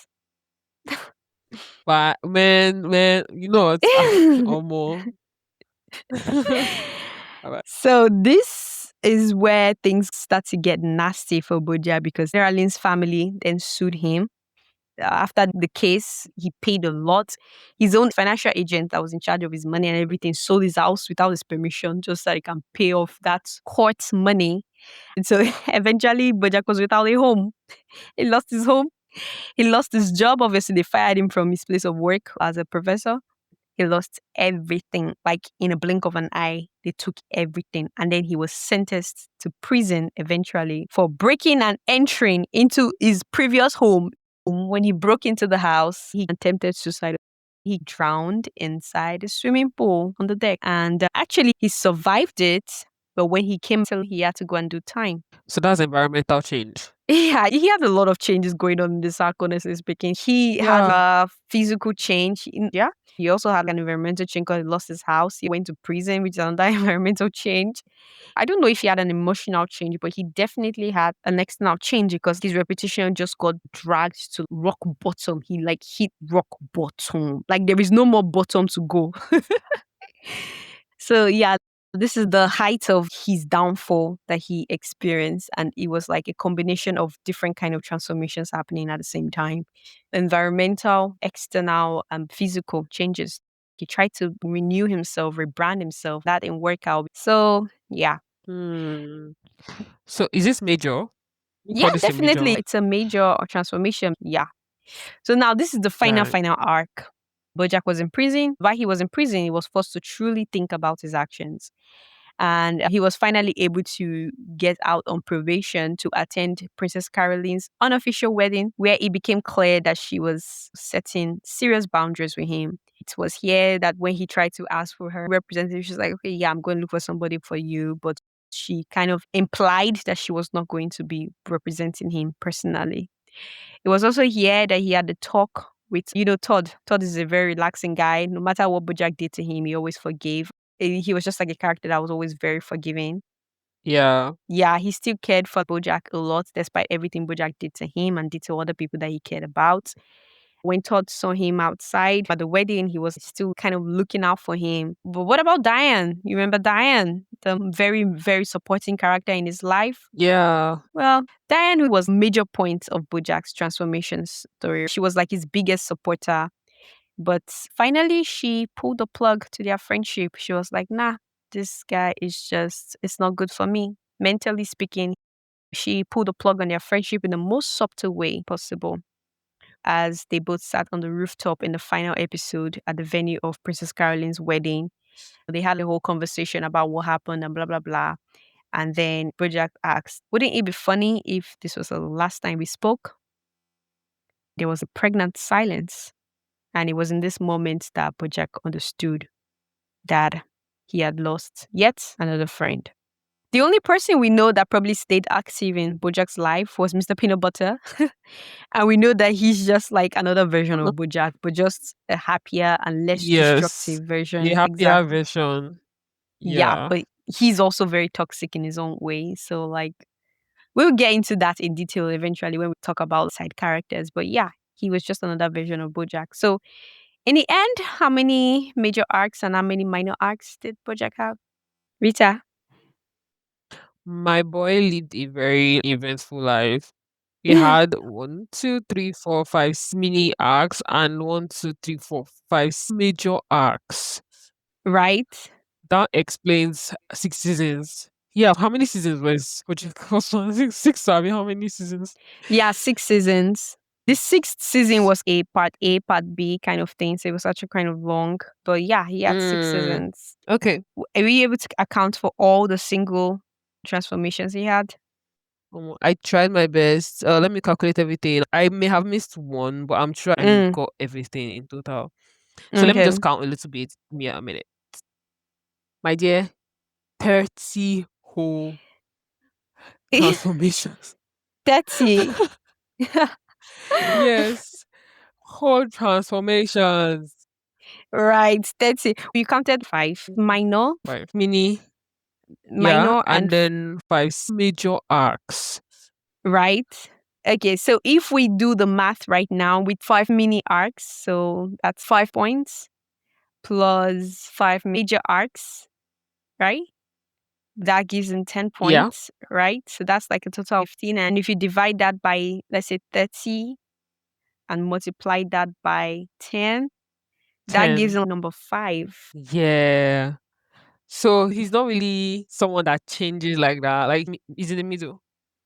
But man, you know what? Or more. Alright. So this is where things start to get nasty for Boja because Geraldine's family then sued him. After the case, he paid a lot. His own financial agent that was in charge of his money and everything sold his house without his permission just so he can pay off that court money. And so eventually, Bojack was without a home. He lost his home. He lost his job. Obviously, they fired him from his place of work as a professor. He lost everything, like in a blink of an eye. They took everything. And then he was sentenced to prison eventually for breaking and entering into his previous home. When he broke into the house, he attempted suicide. He drowned inside a swimming pool on the deck. And actually, he survived it. But when he came till he had to go and do time. So that's environmental change. Yeah, he had a lot of changes going on in this arc, honestly speaking. He had Yeah. a physical change. Yeah. He also had an environmental change because he lost his house. He went to prison, which is another environmental change. I don't know if he had an emotional change, but he definitely had an external change because his reputation just got dragged to rock bottom. He like hit rock bottom. Like there is no more bottom to go. So yeah, this is the height of his downfall that he experienced. And it was like a combination of different kind of transformations happening at the same time. Environmental, external, and physical changes. He tried to renew himself, rebrand himself. That didn't work out. So yeah. Hmm. So is this major? You Yeah, call this a definitely. major? It's a major transformation. Yeah. So now this is the Right. final arc. Bojack was in prison. While he was in prison, he was forced to truly think about his actions. And he was finally able to get out on probation to attend Princess Caroline's unofficial wedding, where it became clear that she was setting serious boundaries with him. It was here that when he tried to ask for her representative, she was like, okay, yeah, I'm going to look for somebody for you. But she kind of implied that she was not going to be representing him personally. It was also here that he had the talk with, Todd. Todd is a very relaxing guy. No matter what Bojack did to him, he always forgave. He was just like a character that was always very forgiving. Yeah. Yeah, he still cared for Bojack a lot, despite everything Bojack did to him and did to other people that he cared about. When Todd saw him outside at the wedding, he was still kind of looking out for him. But what about Diane? You remember Diane, the very, very supporting character in his life? Yeah. Well, Diane was a major point of Bojack's transformation story. She was like his biggest supporter. But finally, she pulled the plug to their friendship. She was like, nah, this guy is just, it's not good for me. Mentally speaking, she pulled the plug on their friendship in the most subtle way possible as they both sat on the rooftop in the final episode at the venue of Princess Caroline's wedding. They had a whole conversation about what happened and blah, blah, blah. And then Bojack asked, wouldn't it be funny if this was the last time we spoke? There was a pregnant silence. And it was in this moment that Bojack understood that he had lost yet another friend. The only person we know that probably stayed active in Bojack's life was Mr. Peanut Butter. And we know that he's just like another version of Bojack, but just a happier and less Yes. destructive The version. happier Exactly. version. Yeah, Yeah. but he's also very toxic in his own way. So, like, we'll get into that in detail eventually when we talk about side characters. But yeah, he was just another version of Bojack. So, in the end, how many major arcs and how many minor arcs did Bojack have? Rita? My boy lived a very eventful life. He had one, two, three, four, five mini arcs and one, two, three, four, five major arcs. Right? That explains 6 seasons. Yeah, how many seasons was Project Cosmo? Six, Sabi, how many seasons? Yeah, 6 seasons. The sixth season was A, part B kind of thing. So it was actually kind of long. But yeah, he had six Mm, seasons. okay. Are we able to account for all the single transformations he had? I tried my best. Let me calculate everything. I may have missed one, but I'm sure I Mm, got everything in total. So let me okay. just count a little bit. Give me a minute. My dear, 30 whole transformations. 30. Yes, whole transformations. Right, 30. You counted five minor, Five mini, yeah, minor and then five major arcs. right? Okay, so if we do the math right now with five mini arcs, so that's 5 points plus five major arcs, right? That gives him 10 Yeah, points, right? So that's like a total of 15. And if you divide that by, let's say, 30 and multiply that by 10, that gives 10. him number five. Yeah. So he's not really someone that changes like that. Like he's in the middle,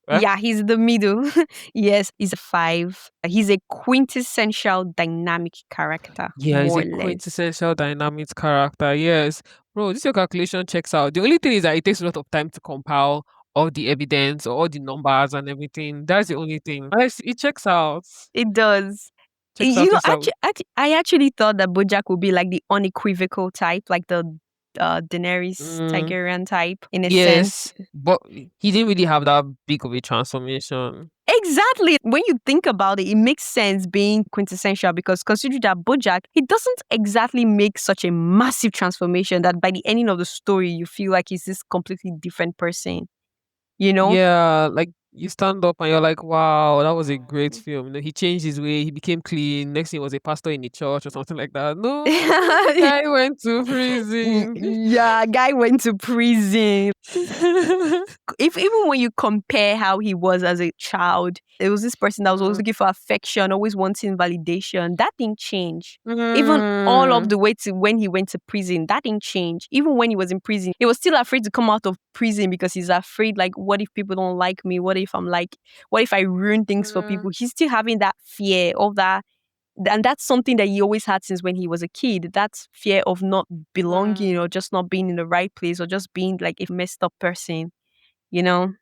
right? Yeah, he's the middle. Yes, he's a five. He's a quintessential dynamic character, Yeah, he's more a or less. quintessential dynamics character. Yes. Bro, this your calculation checks out. The only thing is that it takes a lot of time to compile all the evidence, all the numbers and everything. That's the only thing. Yes, it checks out. It does. Checks out, checks out. I actually thought that Bojack would be like the unequivocal type, like the Daenerys Mm, Targaryen type, in a sense. yes. But he didn't really have that big of a transformation. Exactly. When you think about it, it makes sense being quintessential because consider that Bojack, he doesn't exactly make such a massive transformation that by the ending of the story, you feel like he's this completely different person, you know? Yeah, like you stand up and you're like, wow, that was a great film. He changed his way, he became clean. Next thing he was a pastor in the church or something like that. No, guy went to prison. Yeah, guy went to prison. If even when you compare how he was as a child, there was this person that was always Mm. looking for affection, always wanting validation. That didn't change. Even all of Mm. the way to when he went to prison, that didn't change. Even when he was in prison, he was still afraid to come out of prison because he's afraid, like, what if people don't like me? What if I ruin things for Mm. people? He's still having that fear of that. And that's something that he always had since when he was a kid. That's fear of not belonging Mm. or just not being in the right place or just being like a messed up person, you know?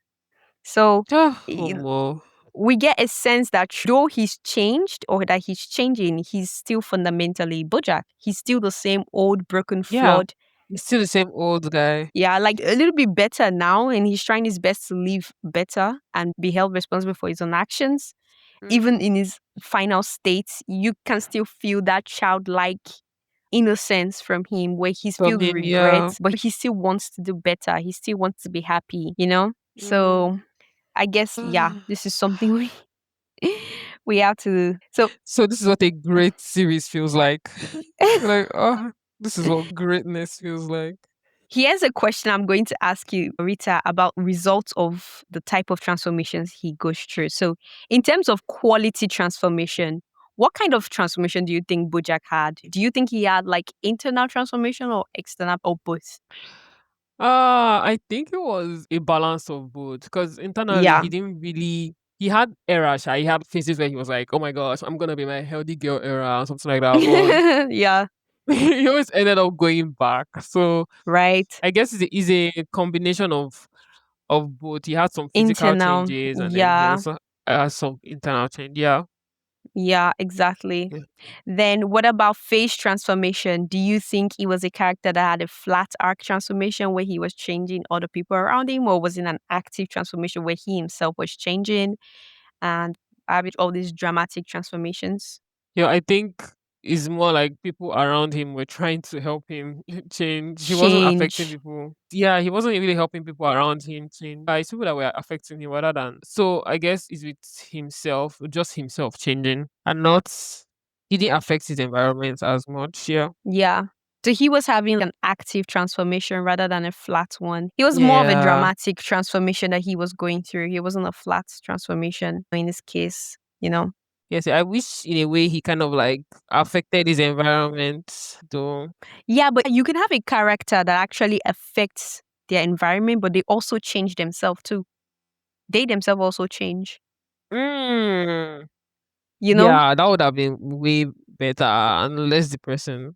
So Ah, y- Omo. we get a sense that though he's changed or that he's changing, he's still fundamentally Bojack. He's still the same old, broken, Yeah, flawed. he's still the same old guy. Yeah, like a little bit better now, and he's trying his best to live better and be held responsible for his own actions. Even Mm. in his final state, you can still feel that childlike innocence from him where he From feels him, yeah. regret, but he still wants to do better. He still wants to be happy, you know? Mm. So I guess, yeah, this is something we we have to. So So this is what a great series feels like. Like, oh, this is what greatness feels like. here's a question I'm going to ask you, Rita, about results of the type of transformations he goes through. So, in terms of quality transformation, what kind of transformation do you think Bojack had? Do you think he had like internal transformation or external or both? I think it was a balance of both because internally Yeah. he didn't really he had errors. He had phases where he was like, "Oh my gosh, I'm gonna be my healthy girl era" or something like that. But Yeah. he always ended up going back. So Right. I guess it's a combination of both. He had some physical Internal. changes and then he Yeah. also has some internal change. Yeah. Yeah, exactly. Yeah. Then what about face transformation? Do you think he was a character that had a flat arc transformation where he was changing other people around him, or was it an active transformation where he himself was changing and having all these dramatic transformations? Yeah, I think it's more like people around him were trying to help him change. He wasn't affecting Change. people. Yeah, he wasn't really helping people around him change. It's people that were affecting him rather than. So I guess it's with himself, just himself changing, and not. He didn't affect his environment as much. Yeah. Yeah. So he was having an active transformation rather than a flat one. He was more of a Yeah. dramatic transformation that he was going through. He wasn't a flat transformation in this case, you know? Yes, I wish in a way he kind of like affected his environment though. Yeah, but you can have a character that actually affects their environment, but they also change themselves too. They themselves also change, Mm. you know? Yeah, that would have been way better and less depressing.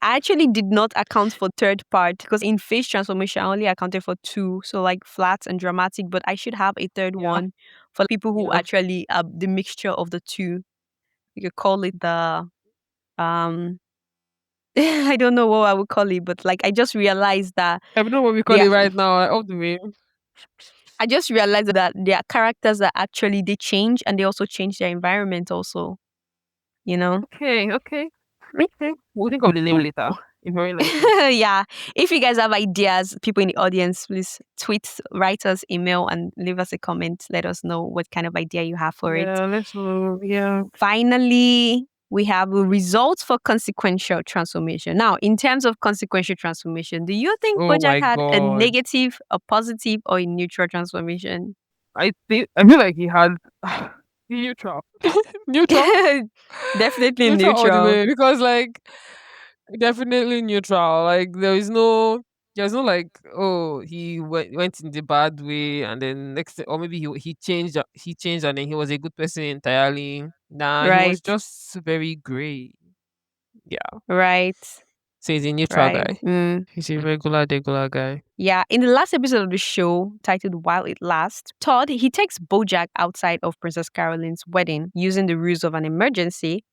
I actually did not account for third part because in face transformation, I only accounted for two. So like flat and dramatic, but I should have a third Yeah. one for people who Yeah. actually the mixture of the two. You could call it the um I don't know what I would call it, but like I just realized that I don't know what we call they it are right now, all the way. I just realized that there are characters that actually they change and they also change their environment also, you know? Okay, okay. Okay. We'll think of the name later. Very likely. Yeah. If you guys have ideas, people in the audience, please tweet, write us, email, and leave us a comment. Let us know what kind of idea you have for it. Yeah, let's move. Yeah. Finally, we have a results for consequential transformation. Now, in terms of consequential transformation, do you think Oh Bojack my had a god. negative, a positive, or a neutral transformation? I feel like he had neutral. Neutral? Definitely Neutral all the neutral. way. Because like definitely neutral. Like there's no like, oh, went in the bad way and then or maybe he changed he changed and then he was a good person entirely. Nah, he was Right, just very gray. Yeah. right, So he's a neutral right. guy. He's a regular guy. Yeah, in the last episode of the show, titled While It Lasts, Todd, he takes Bojack outside of Princess Caroline's wedding using the ruse of an emergency.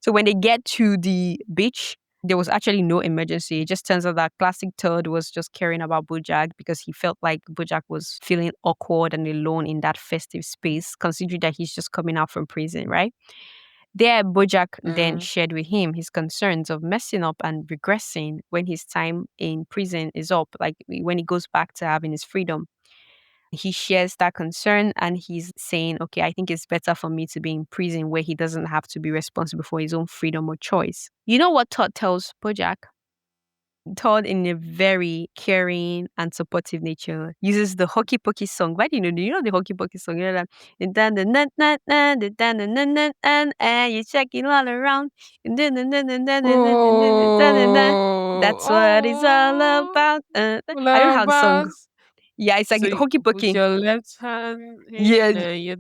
So when they get to the beach, there was actually no emergency. It just turns out that classic Todd was just caring about Bojack because he felt like Bojack was feeling awkward and alone in that festive space, considering that he's just coming out from prison, right? There, Bojack then Mm. shared with him his concerns of messing up and regressing when his time in prison is up, like when he goes back to having his freedom. He shares that concern and he's saying, okay, I think it's better for me to be in prison where he doesn't have to be responsible for his own freedom or choice. You know what Todd tells Bojack? Told in a very caring and supportive nature. Uses the Hokey Pokey song. Why do you know? Do you know the Hokey Pokey song? You know that. Dun, dun, dun, dun, dun, dun, dun, dun, dun, dun, dun, and you're checking all around. Dun, dun, dun, dun, dun, dun, dun, dun, dun, dun, dun, dun, dun. Oh, That's what it's all about. I don't know how the song. Lovers. Yeah, it's like So you Hokey put Pokey. your left hand Yeah. in and you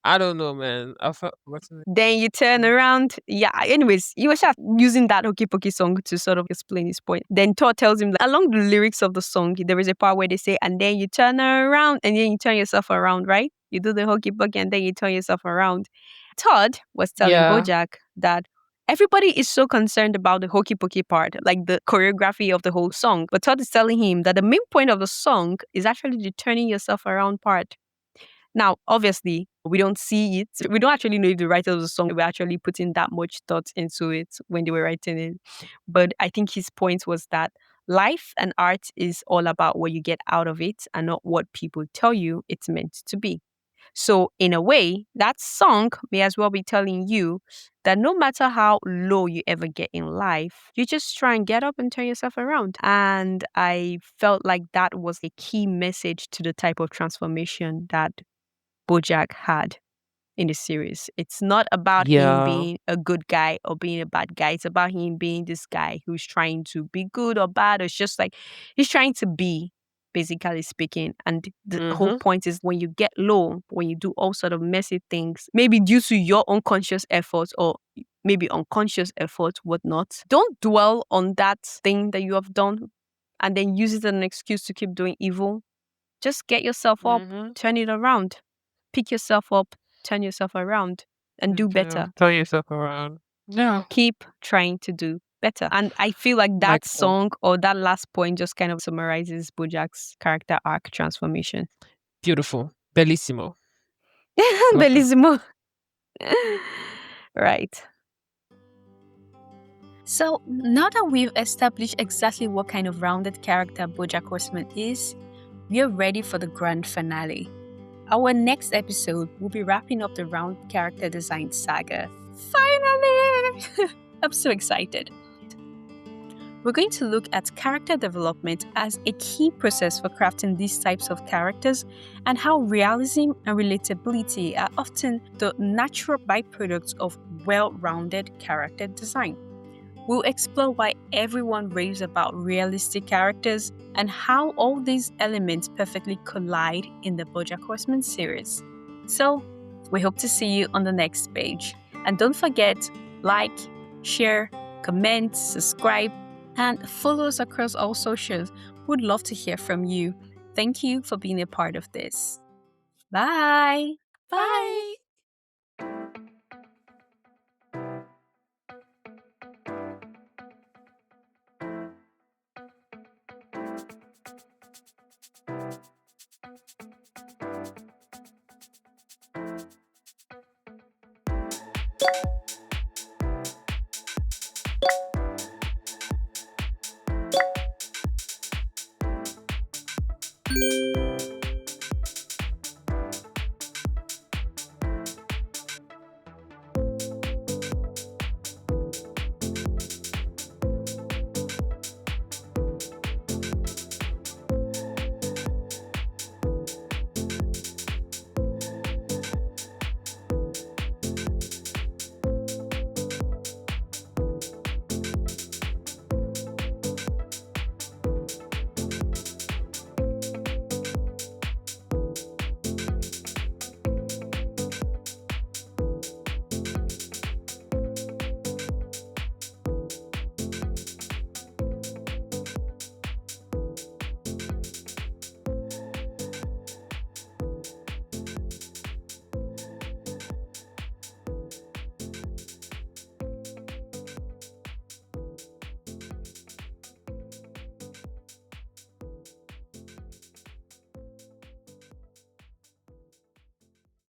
I don't know, man. I felt what's the Then you turn name? around. Yeah, anyways, he was just using that Hokey Pokey song to sort of explain his point. Then Todd tells him that along the lyrics of the song, there is a part where they say, and then you turn around, and then you turn yourself around, right? You do the Hokey Pokey, and then you turn yourself around. Todd was telling Yeah. Bojack that everybody is so concerned about the Hokey Pokey part, like the choreography of the whole song. But Todd is telling him that the main point of the song is actually the turning yourself around part. Now, obviously, we don't see it. We don't actually know if the writers of the song were actually putting that much thought into it when they were writing it. But I think his point was that life and art is all about what you get out of it and not what people tell you it's meant to be. So, in a way, that song may as well be telling you that no matter how low you ever get in life, you just try and get up and turn yourself around. And I felt like that was a key message to the type of transformation that Bojack had in the series. It's not about him Yeah. being a good guy or being a bad guy. It's about him being this guy who's trying to be good or bad. It's just like he's trying to be, basically speaking. And the whole Mm-hmm. point is when you get low, when you do all sort of messy things, maybe due to your unconscious efforts or maybe unconscious effort, whatnot, don't dwell on that thing that you have done and then use it as an excuse to keep doing evil. Just get yourself up, Mm-hmm. turn it around, pick yourself up, turn yourself around and do better. Turn yourself around. Yeah. Keep trying to do better. And I feel like Like that song or that last point just kind of summarizes Bojack's character arc transformation. beautiful. Bellissimo. Love it. Bellissimo. Right. So now that we've established exactly what kind of rounded character Bojack Horseman is, we are ready for the grand finale. Our next episode will be wrapping up the round character design saga. Finally! I'm so excited. We're going to look at character development as a key process for crafting these types of characters and how realism and relatability are often the natural byproducts of well-rounded character design. We'll explore why everyone raves about realistic characters and how all these elements perfectly collide in the BoJack Horseman series. So, we hope to see you on the next page. And don't forget, like, share, comment, subscribe, and follow us across all socials. We'd love to hear from you. Thank you for being a part of this. Bye! Bye.